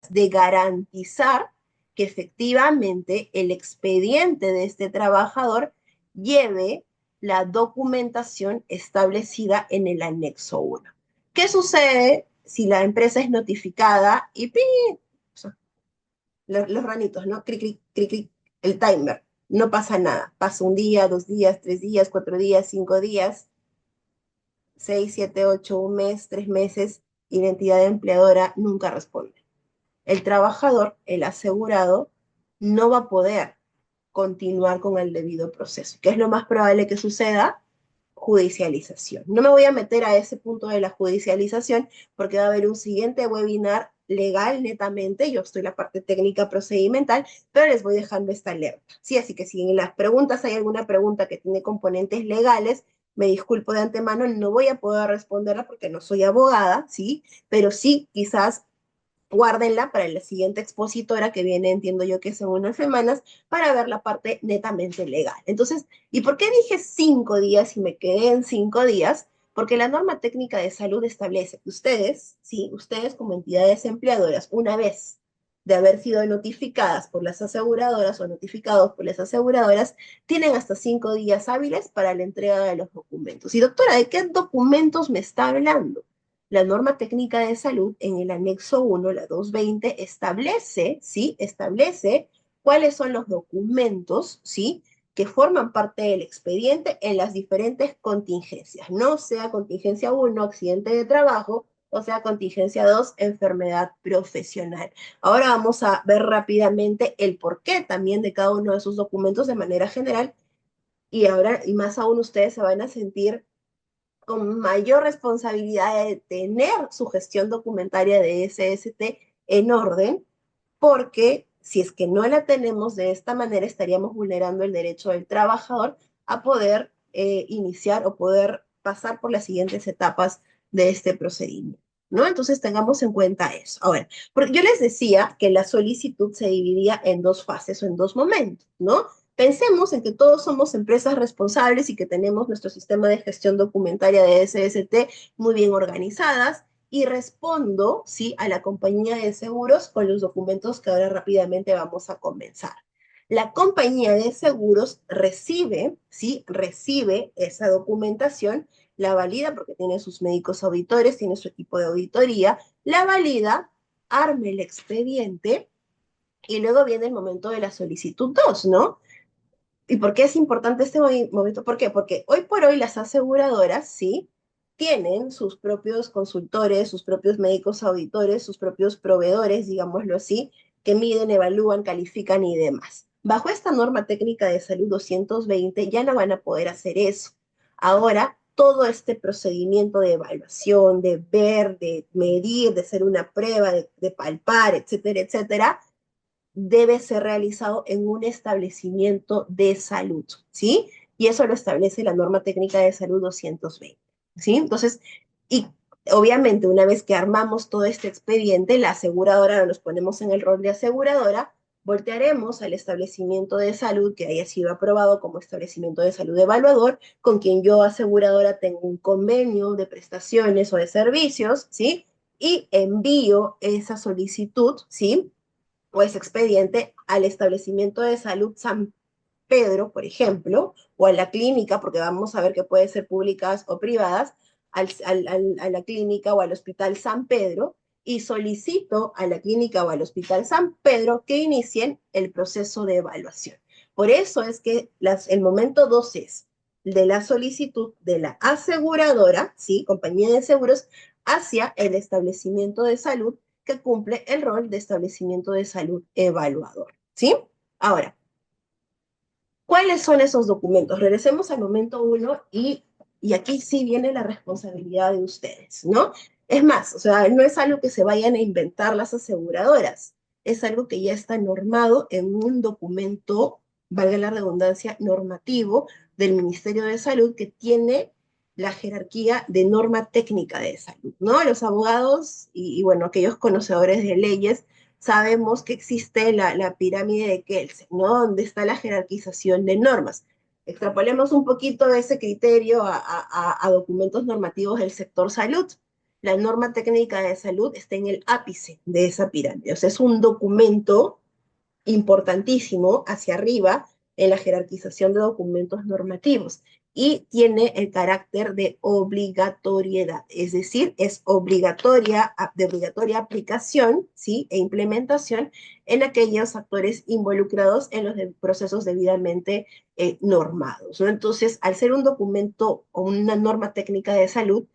de garantizar que efectivamente el expediente de este trabajador lleve la documentación establecida en el anexo 1. ¿Qué sucede si la empresa es notificada y ¡pi! O sea, los ranitos, ¿no? Cric, cric, cric, cric, el timer. No pasa nada. Pasa un día, 2 días, 3 días, 4 días, 5 días, 6, 7, 8, un mes, 3 meses, y la entidad empleadora nunca responde. El trabajador, el asegurado, no va a poder continuar con el debido proceso. ¿Qué es lo más probable que suceda? Judicialización. No me voy a meter a ese punto de la judicialización porque va a haber un siguiente webinar legal netamente, yo estoy en la parte técnica procedimental, pero les voy dejando esta alerta. Sí, así que si en las preguntas hay alguna pregunta que tiene componentes legales, me disculpo de antemano, no voy a poder responderla porque no soy abogada, ¿sí? Pero sí, quizás guárdenla para la siguiente expositora que viene, entiendo yo que es en unas semanas, para ver la parte netamente legal. Entonces, ¿y por qué dije 5 días y me quedé en 5 días? Porque la norma técnica de salud establece que ustedes, sí, ustedes como entidades empleadoras, una vez de haber sido notificadas por las aseguradoras o notificados por las aseguradoras, tienen hasta 5 días hábiles para la entrega de los documentos. Y doctora, ¿de qué documentos me está hablando? La norma técnica de salud en el anexo 1, la 220, establece, ¿sí? Establece cuáles son los documentos, ¿sí? Que forman parte del expediente en las diferentes contingencias, no sea contingencia 1, accidente de trabajo, o sea contingencia 2, enfermedad profesional. Ahora vamos a ver rápidamente el porqué también de cada uno de esos documentos de manera general, y ahora, y más aún, ustedes se van a sentir con mayor responsabilidad de tener su gestión documentaria de SST en orden, porque si es que no la tenemos de esta manera, estaríamos vulnerando el derecho del trabajador a poder iniciar o poder pasar por las siguientes etapas de este procedimiento, ¿no? Entonces tengamos en cuenta eso. Ahora, porque yo les decía que la solicitud se dividía en dos fases o en dos momentos, ¿no? Pensemos en que todos somos empresas responsables y que tenemos nuestro sistema de gestión documentaria de SST muy bien organizadas, y respondo, ¿sí?, a la compañía de seguros con los documentos que ahora rápidamente vamos a comenzar. La compañía de seguros recibe, ¿sí?, recibe esa documentación, la valida porque tiene sus médicos auditores, tiene su equipo de auditoría, la valida, arme el expediente y luego viene el momento de la solicitud 2, ¿no? ¿Y por qué es importante este momento? ¿Por qué? Porque hoy por hoy las aseguradoras, sí, tienen sus propios consultores, sus propios médicos auditores, sus propios proveedores, digámoslo así, que miden, evalúan, califican y demás. Bajo esta norma técnica de salud 220 ya no van a poder hacer eso. Ahora, todo este procedimiento de evaluación, de ver, de medir, de hacer una prueba, de palpar, etcétera, etcétera, debe ser realizado en un establecimiento de salud, ¿sí? Y eso lo establece la norma técnica de salud 220, ¿sí? Entonces, y obviamente una vez que armamos todo este expediente, la aseguradora, nos ponemos en el rol de aseguradora, voltearemos al establecimiento de salud que haya sido aprobado como establecimiento de salud evaluador, con quien yo, aseguradora, tengo un convenio de prestaciones o de servicios, ¿sí? Y envío esa solicitud, ¿sí?, o ese expediente al establecimiento de salud San Pedro, por ejemplo, o a la clínica, porque vamos a ver que puede ser públicas o privadas, a la clínica o al hospital San Pedro, y solicito a la clínica o al hospital San Pedro que inicien el proceso de evaluación. Por eso es que el momento 2 es de la solicitud de la aseguradora, ¿sí?, compañía de seguros, hacia el establecimiento de salud que cumple el rol de establecimiento de salud evaluador, ¿sí? Ahora, ¿cuáles son esos documentos? Regresemos al momento 1 y Y aquí sí viene la responsabilidad de ustedes, ¿no? Es más, o sea, no es algo que se vayan a inventar las aseguradoras, es algo que ya está normado en un documento, valga la redundancia, normativo del Ministerio de Salud que tiene la jerarquía de norma técnica de salud, ¿no? Los abogados bueno, aquellos conocedores de leyes sabemos que existe la pirámide de Kelsen, ¿no? Donde está la jerarquización de normas. Extrapolemos un poquito ese criterio a documentos normativos del sector salud. La norma técnica de salud está en el ápice de esa pirámide. O sea, es un documento importantísimo hacia arriba en la jerarquización de documentos normativos y tiene el carácter de obligatoriedad, es decir, es obligatoria, de obligatoria aplicación, ¿sí? E implementación en aquellos actores involucrados en los procesos debidamente normados, ¿no? Entonces, al ser un documento o una norma técnica de salud,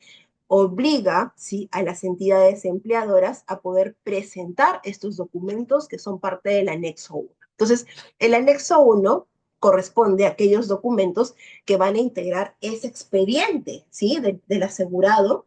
obliga, ¿sí?, a las entidades empleadoras a poder presentar estos documentos que son parte del anexo 1. Entonces, el anexo 1 corresponde a aquellos documentos que van a integrar ese expediente, ¿sí?, del asegurado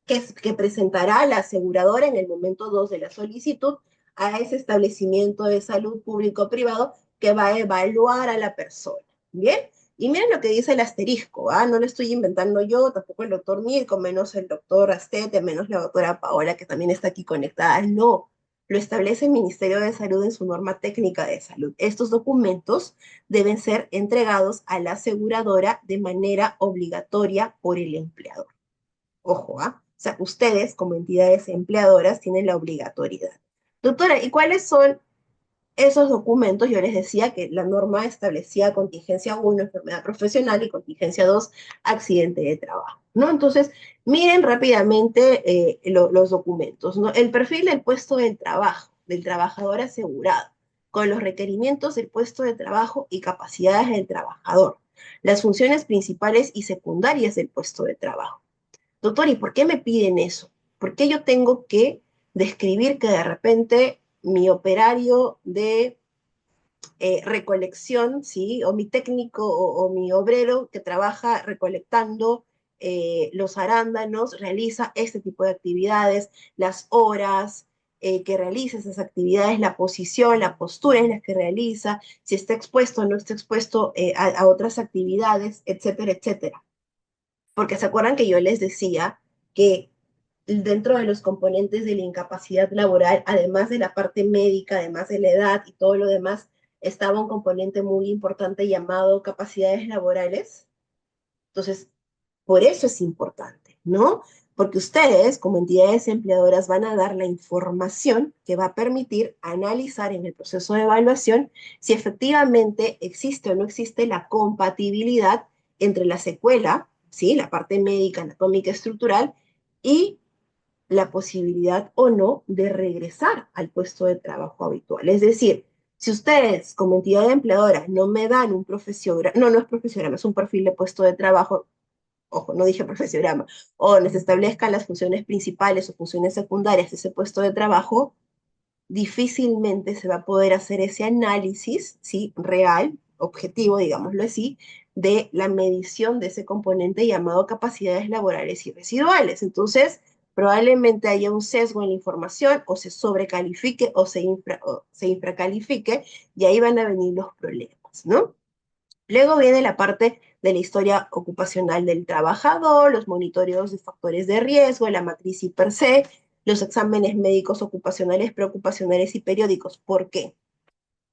que presentará la aseguradora en el momento 2 de la solicitud a ese establecimiento de salud público o privado que va a evaluar a la persona. ¿Bien? Y miren lo que dice el asterisco, ¿ah? No lo estoy inventando yo, tampoco el doctor Mirko, menos el doctor Astete, menos la doctora Paola, que también está aquí conectada. No, lo establece el Ministerio de Salud en su norma técnica de salud. Estos documentos deben ser entregados a la aseguradora de manera obligatoria por el empleador. Ojo, ¿ah? O sea, ustedes como entidades empleadoras tienen la obligatoriedad. Doctora, ¿y cuáles son esos documentos? Yo les decía que la norma establecía contingencia 1, enfermedad profesional, y contingencia 2, accidente de trabajo, ¿no? Entonces, miren rápidamente los documentos, ¿no? El perfil del puesto de trabajo, del trabajador asegurado, con los requerimientos del puesto de trabajo y capacidades del trabajador, las funciones principales y secundarias del puesto de trabajo. Doctor, ¿y por qué me piden eso? ¿Por qué yo tengo que describir que de repente mi operario de recolección, ¿sí? O mi técnico o mi obrero que trabaja recolectando los arándanos realiza este tipo de actividades, las horas que realiza esas actividades, la posición, la postura en la que realiza, si está expuesto o no está expuesto a otras actividades, etcétera, etcétera? Porque se acuerdan que yo les decía que dentro de los componentes de la incapacidad laboral, además de la parte médica, además de la edad y todo lo demás, estaba un componente muy importante llamado capacidades laborales. Entonces, por eso es importante, ¿no? Porque ustedes, como entidades empleadoras, van a dar la información que va a permitir analizar en el proceso de evaluación si efectivamente existe o no existe la compatibilidad entre la secuela, ¿sí? La parte médica, anatómica, estructural, y la posibilidad o no de regresar al puesto de trabajo habitual. Es decir, si ustedes como entidad empleadora no me dan un profesiograma, no es profesiograma, es un perfil de puesto de trabajo, ojo, no dije profesiograma, o les establezcan las funciones principales o funciones secundarias de ese puesto de trabajo, difícilmente se va a poder hacer ese análisis, ¿sí? Real, objetivo, digámoslo así, de la medición de ese componente llamado capacidades laborales y residuales. Entonces, probablemente haya un sesgo en la información, o se sobrecalifique o se infracalifique, y ahí van a venir los problemas, ¿no? Luego viene la parte de la historia ocupacional del trabajador, los monitoreos de factores de riesgo, la matriz IPER-C, los exámenes médicos ocupacionales, preocupacionales y periódicos. ¿Por qué?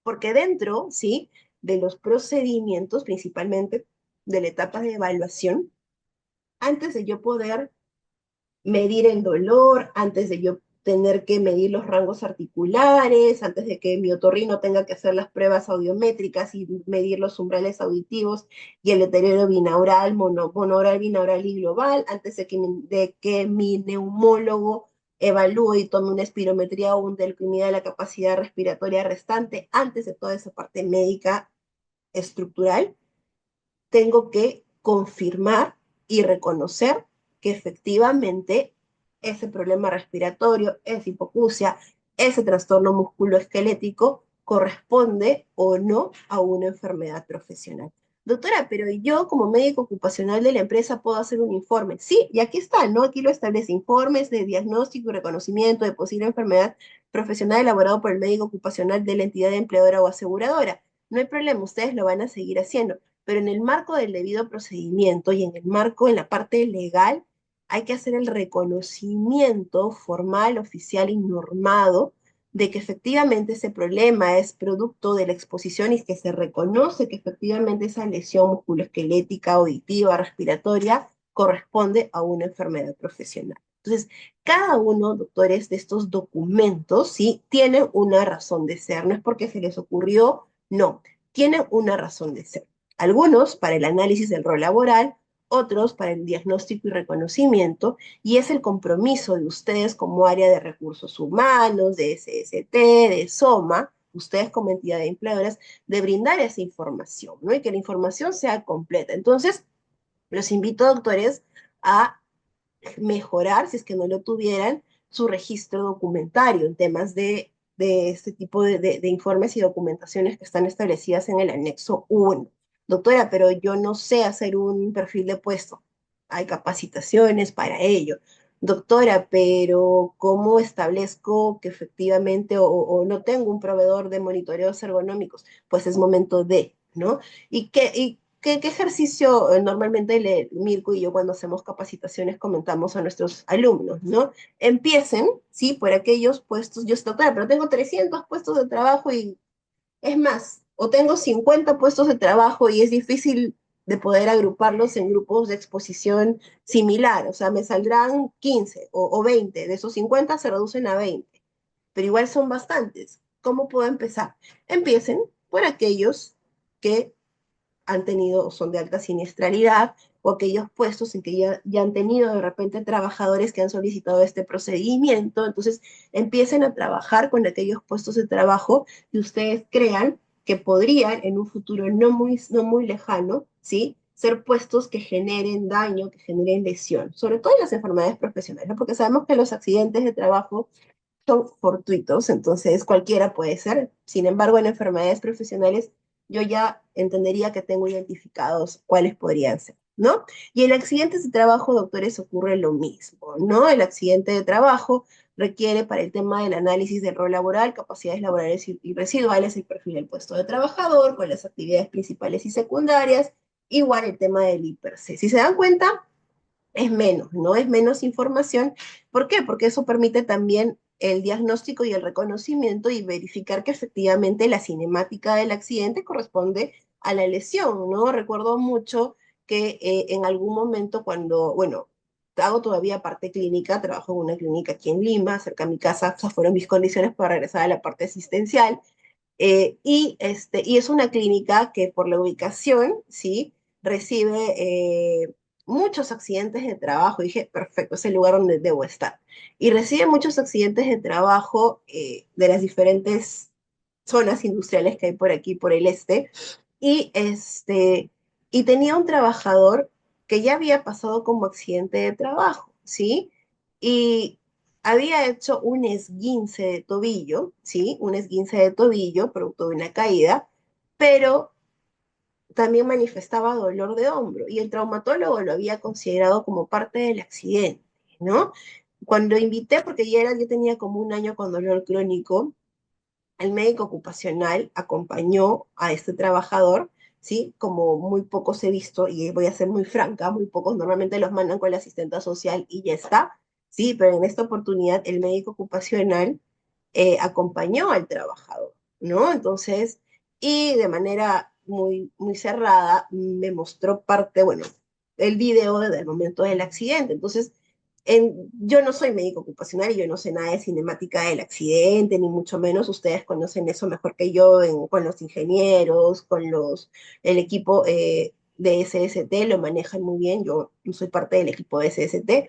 Porque dentro, ¿sí?, de los procedimientos, principalmente de la etapa de evaluación, antes de yo poder medir el dolor, antes de yo tener que medir los rangos articulares, antes de que mi otorrino tenga que hacer las pruebas audiométricas y medir los umbrales auditivos y el deterioro binaural, monaural, binaural y global, antes de que mi neumólogo evalúe y tome una espirometría o un delco y mida la capacidad respiratoria restante, antes de toda esa parte médica estructural, tengo que confirmar y reconocer que efectivamente ese problema respiratorio, esa hipoacusia, ese trastorno musculoesquelético corresponde o no a una enfermedad profesional. Doctora, pero yo como médico ocupacional de la empresa puedo hacer un informe. Sí, y aquí está, ¿no? Aquí lo establece, informes de diagnóstico y reconocimiento de posible enfermedad profesional elaborado por el médico ocupacional de la entidad empleadora o aseguradora. No hay problema, ustedes lo van a seguir haciendo, pero en el marco del debido procedimiento y en el marco, en la parte legal, hay que hacer el reconocimiento formal, oficial y normado de que efectivamente ese problema es producto de la exposición y que se reconoce que efectivamente esa lesión musculoesquelética, auditiva, respiratoria corresponde a una enfermedad profesional. Entonces, cada uno, doctores, de estos documentos, ¿sí? Tienen una razón de ser. No es porque se les ocurrió, no. Tienen una razón de ser. Algunos para el análisis del rol laboral, otros para el diagnóstico y reconocimiento, y es el compromiso de ustedes como área de recursos humanos, de SST, de SOMA, ustedes como entidad de empleadoras, de brindar esa información, ¿no? Y que la información sea completa. Entonces, los invito, doctores, a mejorar, si es que no lo tuvieran, su registro documentario en temas de este tipo de informes y documentaciones que están establecidas en el anexo 1. Doctora, pero yo no sé hacer un perfil de puesto. Hay capacitaciones para ello. Doctora, pero ¿cómo establezco que efectivamente o no tengo un proveedor de monitoreos ergonómicos? Pues es momento de, ¿no? ¿Qué ejercicio normalmente Mirko y yo cuando hacemos capacitaciones comentamos a nuestros alumnos, ¿no? Empiecen, ¿sí? Por aquellos puestos, yo estoy, claro, pero tengo 300 puestos de trabajo y es más, o tengo 50 puestos de trabajo y es difícil de poder agruparlos en grupos de exposición similar, o sea, me saldrán 15 o 20, de esos 50 se reducen a 20, pero igual son bastantes. ¿Cómo puedo empezar? Empiecen por aquellos que han tenido o son de alta siniestralidad o aquellos puestos en que ya han tenido de repente trabajadores que han solicitado este procedimiento. Entonces, empiecen a trabajar con aquellos puestos de trabajo que ustedes crean que podrían en un futuro no muy lejano, ¿sí? Ser puestos que generen daño, que generen lesión, sobre todo en las enfermedades profesionales, ¿no? Porque sabemos que los accidentes de trabajo son fortuitos, entonces cualquiera puede ser. Sin embargo, en enfermedades profesionales yo ya entendería que tengo identificados cuáles podrían ser, ¿no? Y en accidentes de trabajo, doctores, ocurre lo mismo, ¿no? El accidente de trabajo requiere para el tema del análisis del rol laboral, capacidades laborales y residuales, el perfil del puesto de trabajador, con las actividades principales y secundarias, igual el tema del IPERCE. Si se dan cuenta, es menos, ¿no? Es menos información. ¿Por qué? Porque eso permite también el diagnóstico y el reconocimiento y verificar que efectivamente la cinemática del accidente corresponde a la lesión, ¿no? Recuerdo mucho que en algún momento cuando, bueno, hago todavía parte clínica, trabajo en una clínica aquí en Lima, cerca de mi casa, esas fueron mis condiciones para regresar a la parte asistencial, y es una clínica que por la ubicación, ¿sí? Recibe muchos accidentes de trabajo. Y dije, perfecto, es el lugar donde debo estar. Y recibe muchos accidentes de trabajo de las diferentes zonas industriales que hay por aquí, por el este. Y, y tenía un trabajador que ya había pasado como accidente de trabajo, ¿sí? Y había hecho un esguince de tobillo, ¿sí? Un esguince de tobillo, producto de una caída, pero también manifestaba dolor de hombro y el traumatólogo lo había considerado como parte del accidente, ¿no? Cuando invité, porque yo tenía como un año con dolor crónico, el médico ocupacional acompañó a este trabajador, ¿sí? Como muy pocos he visto, y voy a ser muy franca, muy pocos normalmente los mandan con la asistenta social y ya está, ¿sí? Pero en esta oportunidad el médico ocupacional acompañó al trabajador, ¿no? Entonces, y de manera muy cerrada me mostró parte, bueno, el video del momento del accidente. Entonces, yo no soy médico ocupacional y yo no sé nada de cinemática del accidente, ni mucho menos. Ustedes conocen eso mejor que yo con los ingenieros, el equipo de SST, lo manejan muy bien. Yo no soy parte del equipo de SST,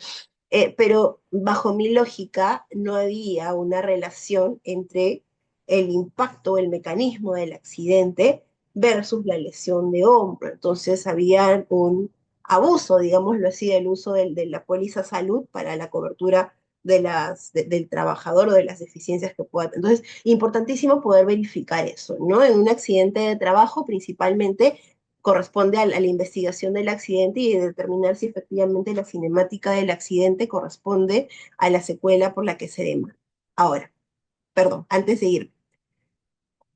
pero bajo mi lógica no había una relación entre el impacto, el mecanismo del accidente versus la lesión de hombro. Entonces había un abuso, digámoslo así, del uso de la póliza salud para la cobertura del trabajador o de las deficiencias que pueda tener. Entonces, importantísimo poder verificar eso, ¿no? En un accidente de trabajo, principalmente, corresponde a la investigación del accidente y de determinar si efectivamente la cinemática del accidente corresponde a la secuela por la que se demanda. Ahora, perdón, antes de ir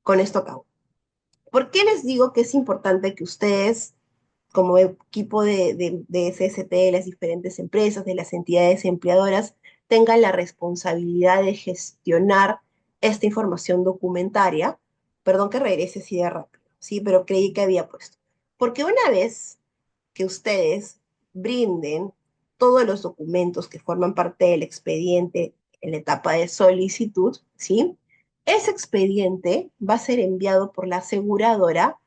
con esto acabo. ¿Por qué les digo que es importante que ustedes, como equipo de SST, de las diferentes empresas, de las entidades empleadoras, tengan la responsabilidad de gestionar esta información documentaria? Perdón que regrese así de rápido, ¿sí? Pero creí que había puesto. Porque una vez que ustedes brinden todos los documentos que forman parte del expediente en la etapa de solicitud, ¿sí? Ese expediente va a ser enviado por la aseguradora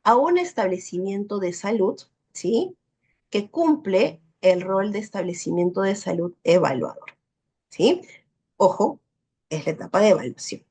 a un establecimiento de salud, ¿sí? Que cumple el rol de establecimiento de salud evaluador, ¿sí? Ojo, es la etapa de evaluación.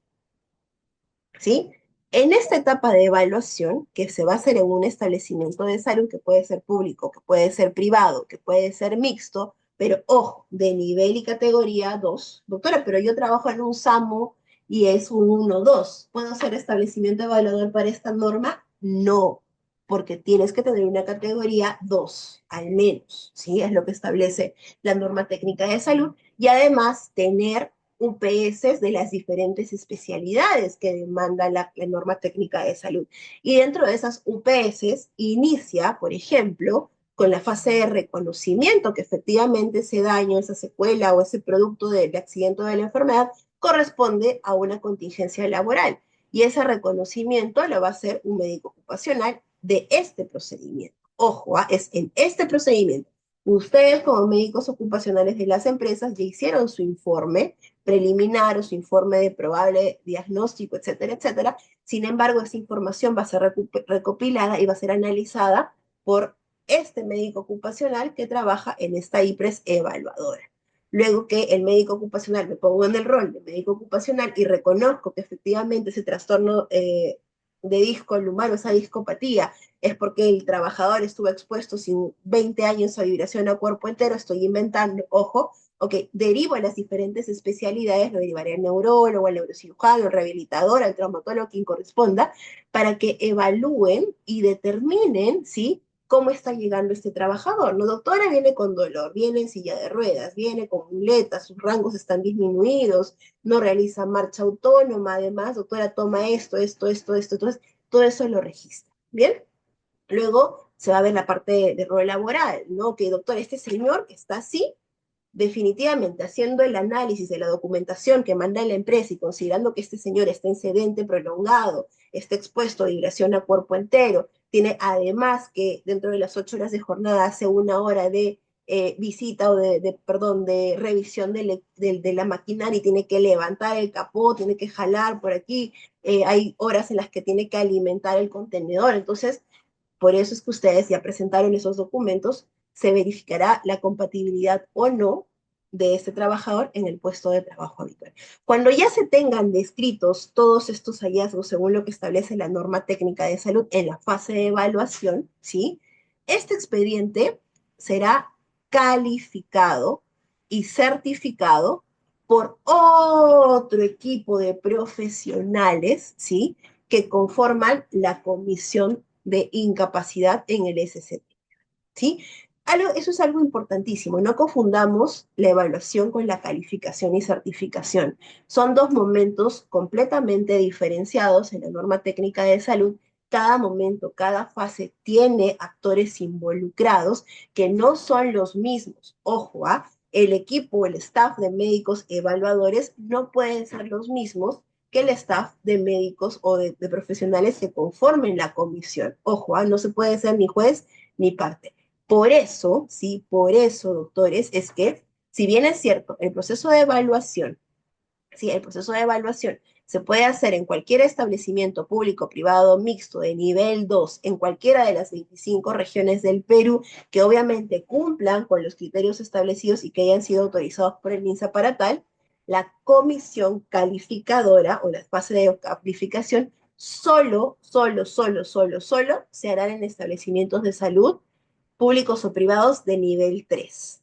¿Sí? En esta etapa de evaluación, que se va a hacer en un establecimiento de salud, que puede ser público, que puede ser privado, que puede ser mixto, pero ojo, de nivel y categoría 2, doctora, pero yo trabajo en un SAMU y es un 1-2, ¿puedo ser establecimiento evaluador para esta norma? No, porque tienes que tener una categoría 2, al menos, ¿sí? Es lo que establece la norma técnica de salud, y además tener UPS de las diferentes especialidades que demanda la norma técnica de salud. Y dentro de esas UPS inicia, por ejemplo, con la fase de reconocimiento que efectivamente ese daño, esa secuela o ese producto del accidente o de la enfermedad corresponde a una contingencia laboral. Y ese reconocimiento lo va a hacer un médico ocupacional de este procedimiento. Ojo, es en este procedimiento. Ustedes como médicos ocupacionales de las empresas ya hicieron su informe preliminar o su informe de probable diagnóstico, etcétera, etcétera. Sin embargo, esa información va a ser recopilada y va a ser analizada por este médico ocupacional que trabaja en esta IPRES evaluadora. Luego que el médico ocupacional, me pongo en el rol de médico ocupacional y reconozco que efectivamente ese trastorno de disco lumbar o esa discopatía es porque el trabajador estuvo expuesto sin 20 años a vibración a cuerpo entero, estoy inventando, ojo, ok, derivo a las diferentes especialidades, lo derivaré al neurólogo, al neurocirujano, al rehabilitador, al traumatólogo, quien corresponda, para que evalúen y determinen, ¿sí? Cómo está llegando este trabajador. ¿No, doctora? Viene con dolor, viene en silla de ruedas, viene con muletas, sus rangos están disminuidos, no realiza marcha autónoma, además, doctora, toma esto, entonces, todo eso lo registra. ¿Bien? Luego se va a ver la parte de rol laboral, ¿no? Que, doctor, este señor que está así, definitivamente haciendo el análisis de la documentación que manda la empresa y considerando que este señor está en sedente prolongado, está expuesto a vibración a cuerpo entero, tiene además que dentro de las 8 horas de jornada hace 1 hora de visita o perdón, de revisión de la maquinaria y tiene que levantar el capó, tiene que jalar por aquí, hay horas en las que tiene que alimentar el contenedor, entonces por eso es que ustedes ya presentaron esos documentos, se verificará la compatibilidad o no de este trabajador en el puesto de trabajo habitual. Cuando ya se tengan descritos todos estos hallazgos según lo que establece la norma técnica de salud en la fase de evaluación, ¿sí? Este expediente será calificado y certificado por otro equipo de profesionales, ¿sí? Que conforman la comisión de incapacidad en el SCT, ¿sí? Eso es algo importantísimo. No confundamos la evaluación con la calificación y certificación. Son dos momentos completamente diferenciados en la norma técnica de salud. Cada momento, cada fase tiene actores involucrados que no son los mismos. Ojo, ¿ah? El equipo, el staff de médicos evaluadores no pueden ser los mismos que el staff de médicos o de profesionales que conformen la comisión. Ojo, ¿ah? No se puede ser ni juez ni parte. Por eso, sí, por eso, doctores, es que, si bien es cierto, el proceso de evaluación, sí, el proceso de evaluación se puede hacer en cualquier establecimiento público, privado, mixto, de nivel 2 en cualquiera de las 25 regiones del Perú, que obviamente cumplan con los criterios establecidos y que hayan sido autorizados por el MINSA para tal, la comisión calificadora o la fase de calificación solo se harán en establecimientos de salud públicos o privados de nivel 3,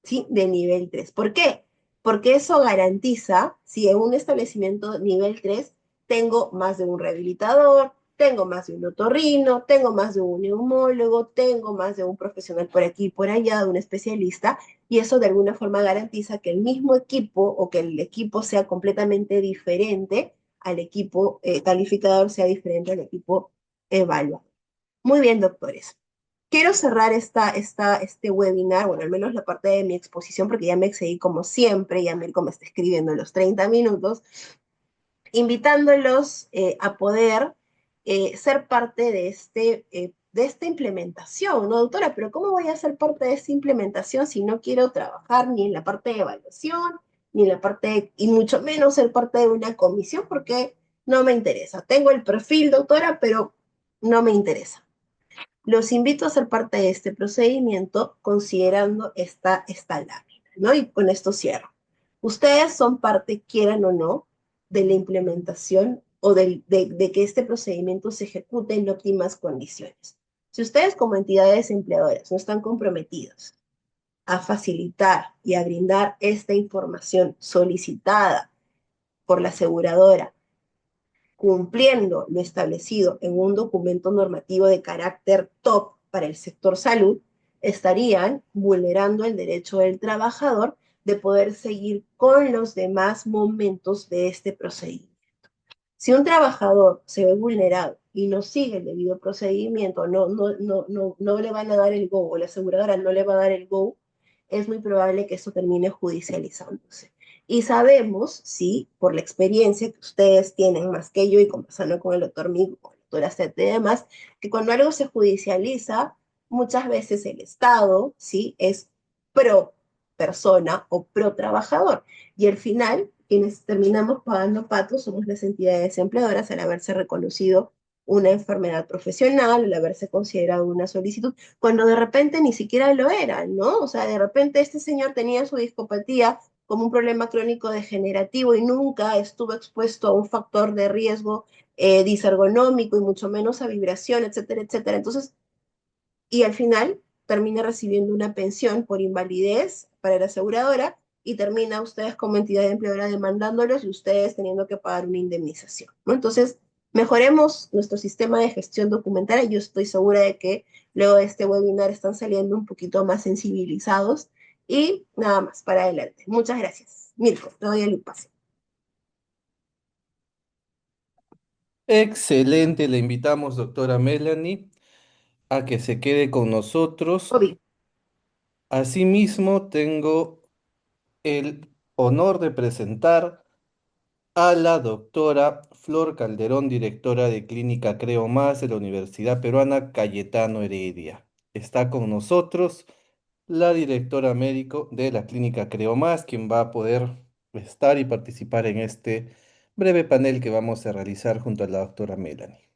¿sí? De nivel 3. ¿Por qué? Porque eso garantiza, si en un establecimiento nivel 3 tengo más de un rehabilitador, tengo más de un otorrino, tengo más de un neumólogo, tengo más de un profesional por aquí y por allá, de un especialista, y eso de alguna forma garantiza que el mismo equipo o que el equipo sea completamente diferente al equipo calificador, sea diferente al equipo evaluador. Muy bien, doctores. Quiero cerrar este webinar, bueno, al menos la parte de mi exposición, porque ya me excedí como siempre, ya Mirko me está escribiendo los 30 minutos, invitándolos a poder ser parte de esta implementación, ¿no, doctora? Pero ¿cómo voy a ser parte de esta implementación si no quiero trabajar ni en la parte de evaluación, ni en la parte, y mucho menos ser parte de una comisión, porque no me interesa? Tengo el perfil, doctora, pero no me interesa. Los invito a ser parte de este procedimiento considerando esta lámina, ¿no? Y con esto cierro. Ustedes son parte, quieran o no, de la implementación o de que este procedimiento se ejecute en óptimas condiciones. Si ustedes como entidades empleadoras no están comprometidos a facilitar y a brindar esta información solicitada por la aseguradora cumpliendo lo establecido en un documento normativo de carácter top para el sector salud, estarían vulnerando el derecho del trabajador de poder seguir con los demás momentos de este procedimiento. Si un trabajador se ve vulnerado y no sigue el debido procedimiento, no le van a dar el go o la aseguradora no le va a dar el go, es muy probable que eso termine judicializándose. Y sabemos, sí, por la experiencia que ustedes tienen más que yo y conversando con el doctor Mico, con la doctora Sete y demás, que cuando algo se judicializa, muchas veces el Estado, sí, es pro persona o pro trabajador. Y al final, quienes terminamos pagando patos somos las entidades empleadoras al haberse reconocido una enfermedad profesional, al haberse considerado una solicitud, cuando de repente ni siquiera lo era, ¿no? O sea, de repente este señor tenía su discopatía como un problema crónico degenerativo y nunca estuvo expuesto a un factor de riesgo disergonómico y mucho menos a vibración, etcétera, etcétera. Entonces, y al final termina recibiendo una pensión por invalidez para la aseguradora y termina ustedes como entidad empleadora demandándolos y ustedes teniendo que pagar una indemnización, ¿no? Entonces, mejoremos nuestro sistema de gestión documental y yo estoy segura de que luego de este webinar están saliendo un poquito más sensibilizados y nada más, para adelante. Muchas gracias. Mirko, te doy el pase. Excelente, le invitamos, doctora Melanie, a que se quede con nosotros. Obi, Asimismo, tengo el honor de presentar a la doctora Flor Calderón, directora de Clínica Creo Más de la Universidad Peruana Cayetano Heredia. Está con nosotros la directora médico de la Clínica Creo Más, quien va a poder estar y participar en este breve panel que vamos a realizar junto a la doctora Melanie.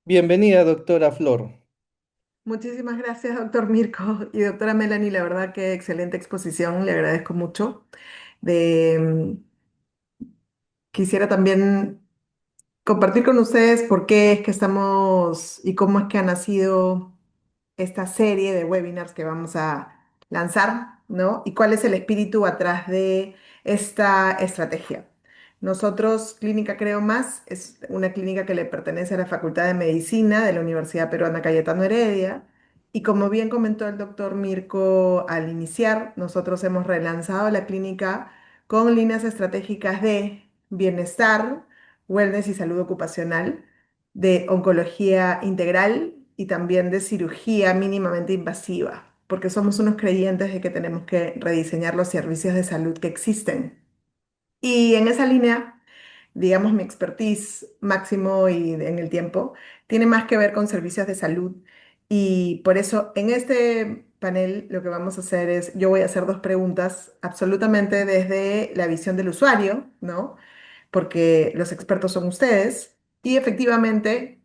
Bienvenida, doctora Flor. Muchísimas gracias, doctor Mirko y doctora Melanie. La verdad que excelente exposición, le agradezco mucho. De, quisiera también compartir con ustedes por qué es que estamos y cómo es que ha nacido esta serie de webinars que vamos a lanzar, ¿no? Y cuál es el espíritu atrás de esta estrategia. Nosotros, Clínica Creo Más, es una clínica que le pertenece a la Facultad de Medicina de la Universidad Peruana Cayetano Heredia. Y como bien comentó el doctor Mirko al iniciar, nosotros hemos relanzado la clínica con líneas estratégicas de bienestar, wellness y salud ocupacional, de oncología integral y también de cirugía mínimamente invasiva, porque somos unos creyentes de que tenemos que rediseñar los servicios de salud que existen. Y en esa línea, digamos, mi expertise máximo y en el tiempo tiene más que ver con servicios de salud. Y por eso en este panel lo que vamos a hacer es, yo voy a hacer dos preguntas absolutamente desde la visión del usuario, ¿no? Porque los expertos son ustedes. Y efectivamente,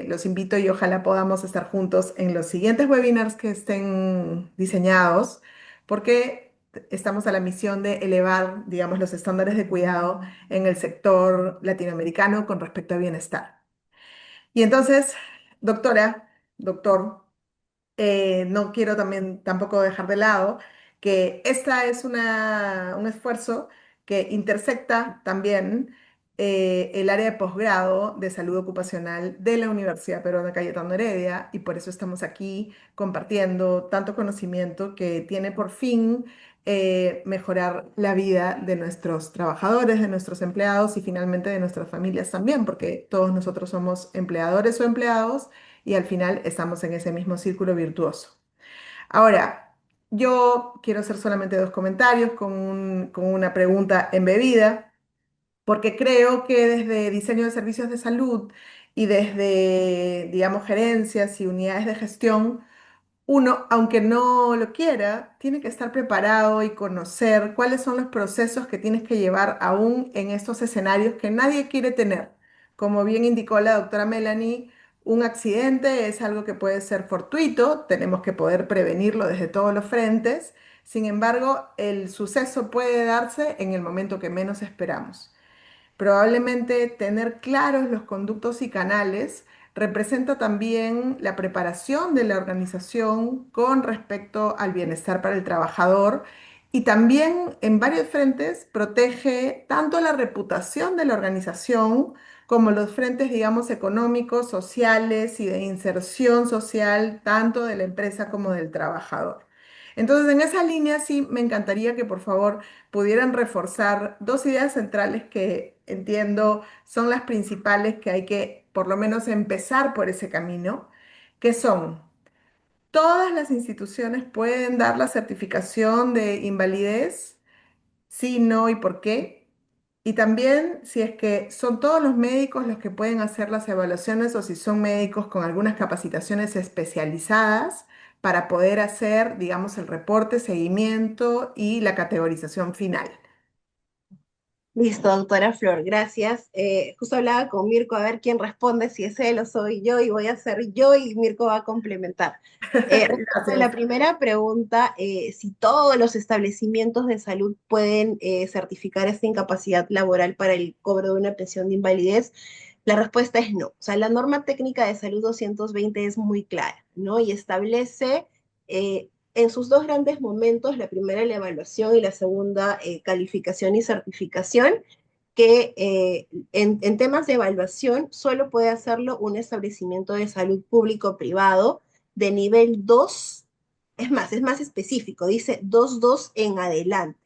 los invito y ojalá podamos estar juntos en los siguientes webinars que estén diseñados, porque estamos a la misión de elevar, digamos, los estándares de cuidado en el sector latinoamericano con respecto a bienestar. Y entonces, doctora, doctor, no quiero también tampoco dejar de lado que esta es un esfuerzo que intersecta también el área de posgrado de salud ocupacional de la Universidad Peruana Cayetano Heredia y por eso estamos aquí compartiendo tanto conocimiento que tiene por fin mejorar la vida de nuestros trabajadores, de nuestros empleados y finalmente de nuestras familias también, porque todos nosotros somos empleadores o empleados y al final estamos en ese mismo círculo virtuoso. Ahora, yo quiero hacer solamente dos comentarios con una pregunta embebida porque creo que desde diseño de servicios de salud y desde, digamos, gerencias y unidades de gestión, uno, aunque no lo quiera, tiene que estar preparado y conocer cuáles son los procesos que tienes que llevar aún en estos escenarios que nadie quiere tener. Como bien indicó la doctora Melanie, un accidente es algo que puede ser fortuito, tenemos que poder prevenirlo desde todos los frentes. Sin embargo, el suceso puede darse en el momento que menos esperamos. Probablemente tener claros los conductos y canales representa también la preparación de la organización con respecto al bienestar para el trabajador y también en varios frentes protege tanto la reputación de la organización como los frentes, digamos, económicos, sociales y de inserción social, tanto de la empresa como del trabajador. Entonces, en esa línea sí me encantaría que por favor pudieran reforzar dos ideas centrales que entiendo son las principales que hay que por lo menos empezar por ese camino, que son, todas las instituciones pueden dar la certificación de invalidez, sí, no y por qué. Y también si es que son todos los médicos los que pueden hacer las evaluaciones o si son médicos con algunas capacitaciones especializadas para poder hacer, digamos, el reporte, seguimiento y la categorización final. Listo, doctora Flor, gracias. Justo hablaba con Mirko a ver quién responde, si es él o soy yo, y voy a ser yo y Mirko va a complementar. Respecto a la Gracias. primera pregunta, si todos los establecimientos de salud pueden certificar esta incapacidad laboral para el cobro de una pensión de invalidez, la respuesta es no. O sea, la norma técnica de salud 220 es muy clara, ¿no? Y establece en sus dos grandes momentos, la primera la evaluación y la segunda calificación y certificación, que en temas de evaluación solo puede hacerlo un establecimiento de salud público-privado de nivel 2, es más específico, dice 2.2 en adelante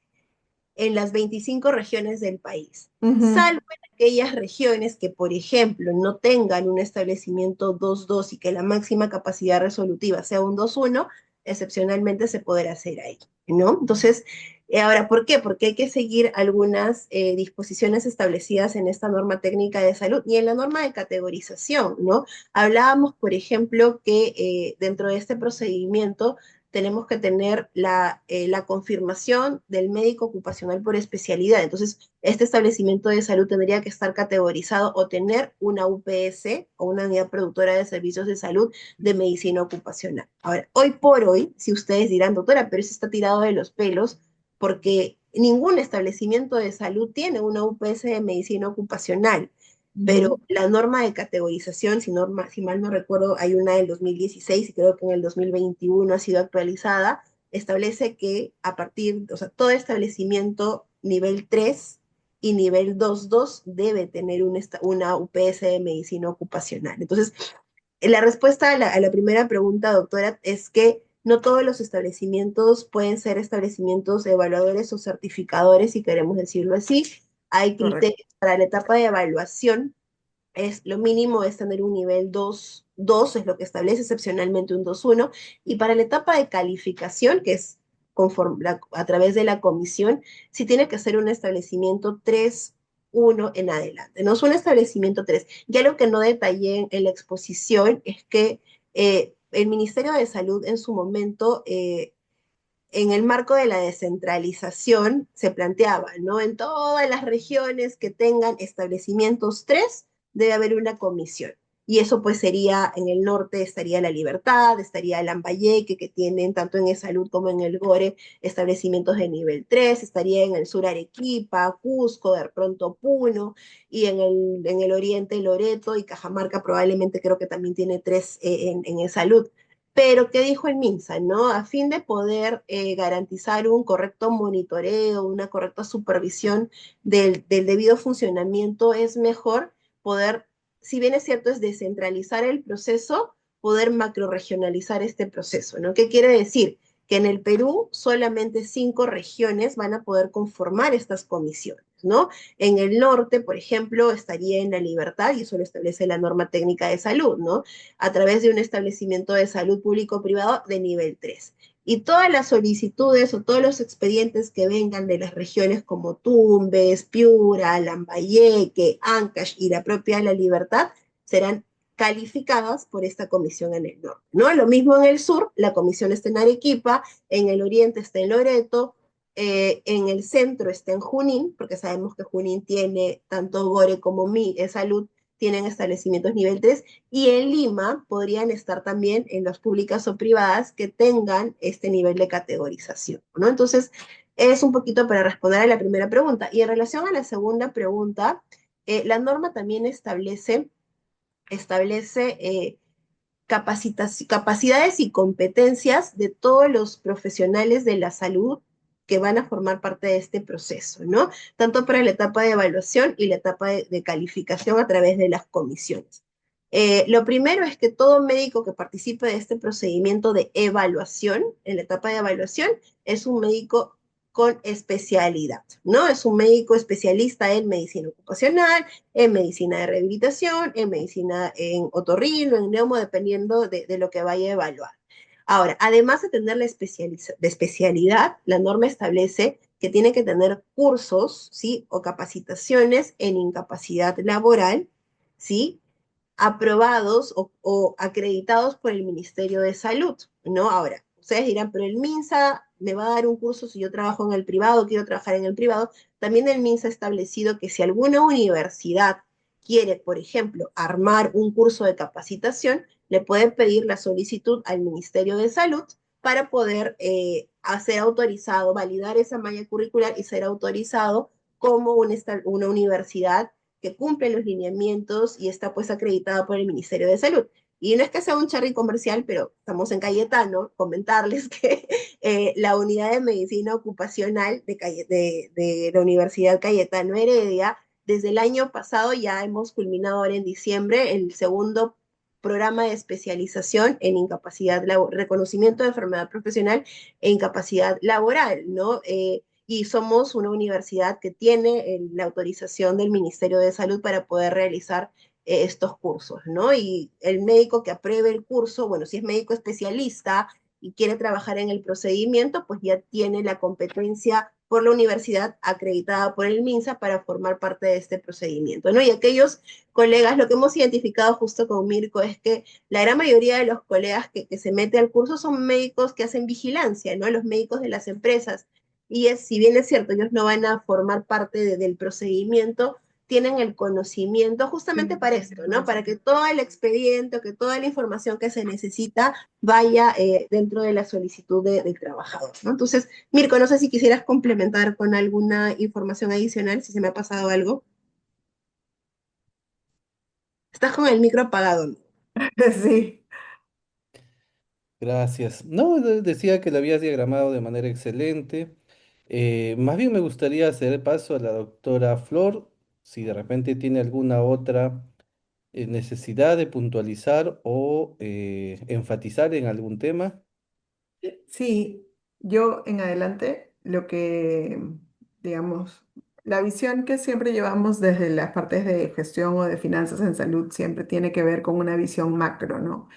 en las 25 regiones del país, Ujú. salvo en aquellas regiones que, por ejemplo, no tengan un establecimiento 2.2 y que la máxima capacidad resolutiva sea un 2.1, excepcionalmente se podrá hacer ahí, ¿no? Entonces, ahora, ¿por qué? Porque hay que seguir algunas disposiciones establecidas en esta norma técnica de salud y en la norma de categorización, ¿no? Hablábamos, por ejemplo, que dentro de este procedimiento tenemos que tener la confirmación del médico ocupacional por especialidad. Entonces, este establecimiento de salud tendría que estar categorizado o tener una UPS o una unidad productora de servicios de salud de medicina ocupacional. Ahora, hoy por hoy, si ustedes dirán, doctora, pero eso está tirado de los pelos, porque ningún establecimiento de salud tiene una UPS de medicina ocupacional, Ujú. pero la norma de categorización, si mal no recuerdo, hay una del 2016 y creo que en el 2021 ha sido actualizada, establece que a partir, o sea, todo establecimiento nivel 3 y nivel 2.2 debe tener una UPS de medicina ocupacional. Entonces, la respuesta a la primera pregunta, doctora, es que no todos los establecimientos pueden ser establecimientos evaluadores o certificadores, si queremos decirlo así. Hay Correcto. criterios para la etapa de evaluación, es lo mínimo es tener un nivel 2 es lo que establece excepcionalmente un 2.1, y para la etapa de calificación, que es a través de la comisión, sí tiene que ser un establecimiento 3.1 en adelante, no es un establecimiento 3. Ya lo que no detallé en la exposición es que el Ministerio de Salud en su momento en el marco de la descentralización se planteaba, ¿no? En todas las regiones que tengan establecimientos 3, debe haber una comisión. Y eso pues sería, en el norte estaría La Libertad, estaría Lambayeque, que tienen tanto en E-Salud como en el GORE establecimientos de nivel 3, estaría en el sur Arequipa, Cusco, de pronto Puno, y en el oriente Loreto y Cajamarca probablemente creo que también tiene 3 en E-Salud. Pero, ¿qué dijo el MINSA, no? A fin de poder garantizar un correcto monitoreo, una correcta supervisión del debido funcionamiento, es mejor poder, si bien es cierto, es descentralizar el proceso, poder macroregionalizar este proceso, ¿no? ¿Qué quiere decir? Que en el Perú solamente 5 regiones van a poder conformar estas comisiones, ¿no? En el norte, por ejemplo, estaría en La Libertad, y eso lo establece la norma técnica de salud, ¿no? A través de un establecimiento de salud público-privado de nivel 3. Y todas las solicitudes o todos los expedientes que vengan de las regiones como Tumbes, Piura, Lambayeque, Ancash y la propia La Libertad serán calificadas por esta comisión en el norte, ¿no? Lo mismo en el sur, la comisión está en Arequipa, en el oriente está en Loreto, en el centro está en Junín, porque sabemos que Junín tiene tanto Gore como Salud, tienen establecimientos nivel 3, y en Lima podrían estar también en las públicas o privadas que tengan este nivel de categorización, ¿no? Entonces, es un poquito para responder a la primera pregunta. Y en relación a la segunda pregunta, la norma también establece capacidades y competencias de todos los profesionales de la salud que van a formar parte de este proceso, ¿no? Tanto para la etapa de evaluación y la etapa de calificación a través de las comisiones. Lo primero es que todo médico que participe de este procedimiento de evaluación, en la etapa de evaluación, es un médico con especialidad, ¿no? Es un médico especialista en medicina ocupacional, en medicina de rehabilitación, en medicina en otorrino, en neumo, dependiendo de lo que vaya a evaluar. Ahora, además de tener la especialidad, la norma establece que tiene que tener cursos, ¿sí? O capacitaciones en incapacidad laboral, ¿sí? Aprobados o acreditados por el Ministerio de Salud, ¿no? Ahora, ustedes dirán, pero el MINSA me va a dar un curso si yo trabajo en el privado, quiero trabajar en el privado. También el MINSA ha establecido que si alguna universidad quiere, por ejemplo, armar un curso de capacitación, le pueden pedir la solicitud al Ministerio de Salud para poder ser autorizado, validar esa malla curricular y ser autorizado como una universidad que cumple los lineamientos y está pues acreditada por el Ministerio de Salud. Y no es que sea un charry comercial, pero estamos en Cayetano, comentarles que la unidad de medicina ocupacional de la Universidad Cayetano Heredia, desde el año pasado ya hemos culminado ahora en diciembre el segundo programa de especialización en incapacidad, reconocimiento de enfermedad profesional e incapacidad laboral, ¿no? Y somos una universidad que tiene la autorización del Ministerio de Salud para poder realizar estos cursos, ¿no? Y el médico que apruebe el curso, bueno, si es médico especialista y quiere trabajar en el procedimiento, pues ya tiene la competencia por la universidad acreditada por el MINSA para formar parte de este procedimiento, ¿no? Y aquellos colegas, lo que hemos identificado justo con Mirko es que la gran mayoría de los colegas que se mete al curso son médicos que hacen vigilancia, ¿no? Los médicos de las empresas. Y si bien es cierto, ellos no van a formar parte del procedimiento, tienen el conocimiento justamente para esto, ¿no? Para que todo el expediente, que toda la información que se necesita vaya dentro de la solicitud del trabajador, ¿no? Entonces, Mirko, no sé si quisieras complementar con alguna información adicional, si se me ha pasado algo. Estás con el micro apagado. Sí. Gracias. No, decía que lo habías diagramado de manera excelente. Más bien me gustaría hacer paso a la doctora Flor, si de repente tiene alguna otra necesidad de puntualizar o enfatizar en algún tema. Sí, yo en adelante lo que, digamos, la visión que siempre llevamos desde las partes de gestión o de finanzas en salud siempre tiene que ver con una visión macro, ¿no?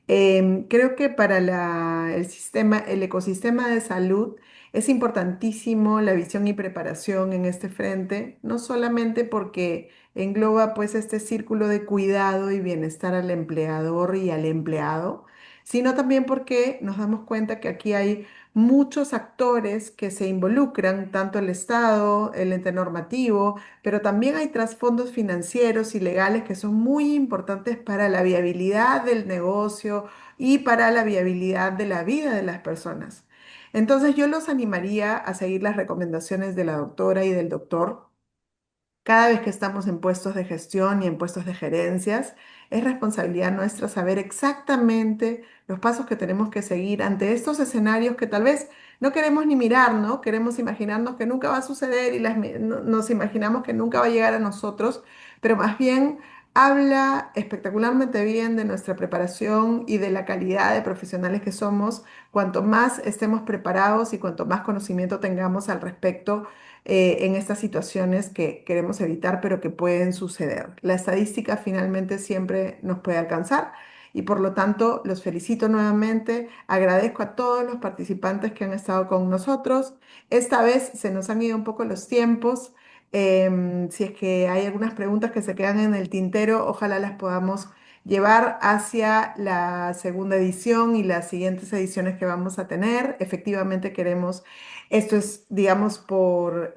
Creo que para el sistema, el ecosistema de salud es importantísimo la visión y preparación en este frente, no solamente porque engloba pues este círculo de cuidado y bienestar al empleador y al empleado, sino también porque nos damos cuenta que aquí hay muchos actores que se involucran, tanto el Estado, el ente normativo, pero también hay trasfondos financieros y legales que son muy importantes para la viabilidad del negocio y para la viabilidad de la vida de las personas. Entonces yo los animaría a seguir las recomendaciones de la doctora y del doctor Cada vez que estamos en puestos de gestión y en puestos de gerencias, es responsabilidad nuestra saber exactamente los pasos que tenemos que seguir ante estos escenarios que tal vez no queremos ni mirar, ¿no? Queremos imaginarnos que nunca va a suceder y nos imaginamos que nunca va a llegar a nosotros, pero más bien habla espectacularmente bien de nuestra preparación y de la calidad de profesionales que somos. Cuanto más estemos preparados y cuanto más conocimiento tengamos al respecto en estas situaciones que queremos evitar, pero que pueden suceder. La estadística finalmente siempre nos puede alcanzar y por lo tanto los felicito nuevamente. Agradezco a todos los participantes que han estado con nosotros. Esta vez se nos han ido un poco los tiempos. Si es que hay algunas preguntas que se quedan en el tintero, ojalá las podamos llevar hacia la segunda edición y las siguientes ediciones que vamos a tener. Efectivamente queremos, esto es, digamos, por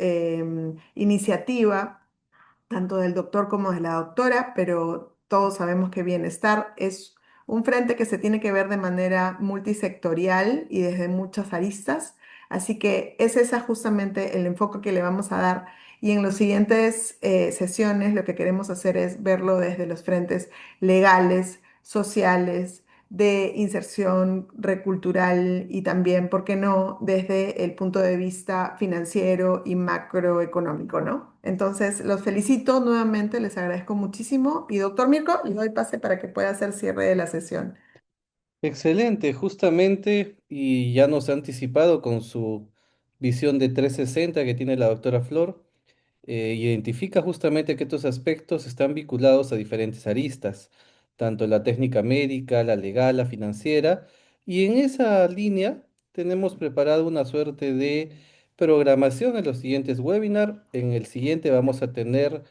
iniciativa tanto del doctor como de la doctora, pero todos sabemos que bienestar es un frente que se tiene que ver de manera multisectorial y desde muchas aristas. Así que es ese justamente el enfoque que le vamos a dar. Y en las siguientes sesiones lo que queremos hacer es verlo desde los frentes legales, sociales, de inserción recultural y también, ¿por qué no?, desde el punto de vista financiero y macroeconómico, ¿no? Entonces, los felicito nuevamente, les agradezco muchísimo y doctor Mirko, le doy pase para que pueda hacer cierre de la sesión. Excelente, justamente, y ya nos ha anticipado con su visión de 360 que tiene la doctora Flor, identifica justamente que estos aspectos están vinculados a diferentes aristas, tanto la técnica médica, la legal, la financiera, y en esa línea tenemos preparado una suerte de programación en los siguientes webinars. En el siguiente vamos a tener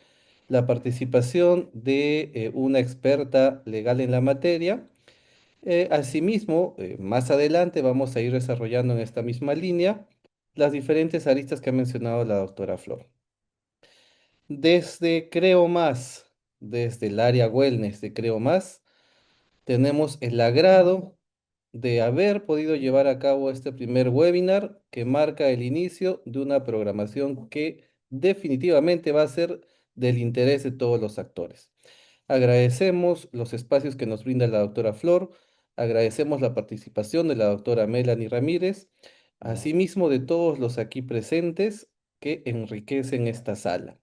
la participación de una experta legal en la materia. Asimismo, más adelante vamos a ir desarrollando en esta misma línea las diferentes aristas que ha mencionado la doctora Flor. Desde Creo Más, desde el área wellness de Creo Más, tenemos el agrado de haber podido llevar a cabo este primer webinar que marca el inicio de una programación que definitivamente va a ser del interés de todos los actores. Agradecemos los espacios que nos brinda la doctora Flor, agradecemos la participación de la doctora Melanie Ramírez, asimismo de todos los aquí presentes que enriquecen esta sala.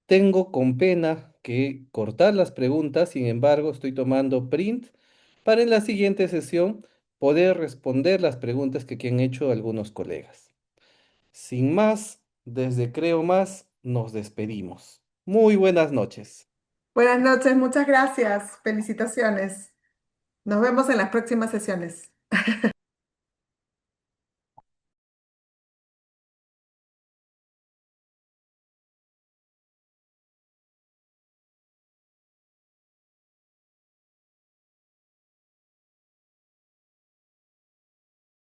Tengo con pena que cortar las preguntas, sin embargo, estoy tomando print para en la siguiente sesión poder responder las preguntas que han hecho algunos colegas. Sin más, desde Creo Más, nos despedimos. Muy buenas noches. Buenas noches, muchas gracias, felicitaciones. Nos vemos en las próximas sesiones.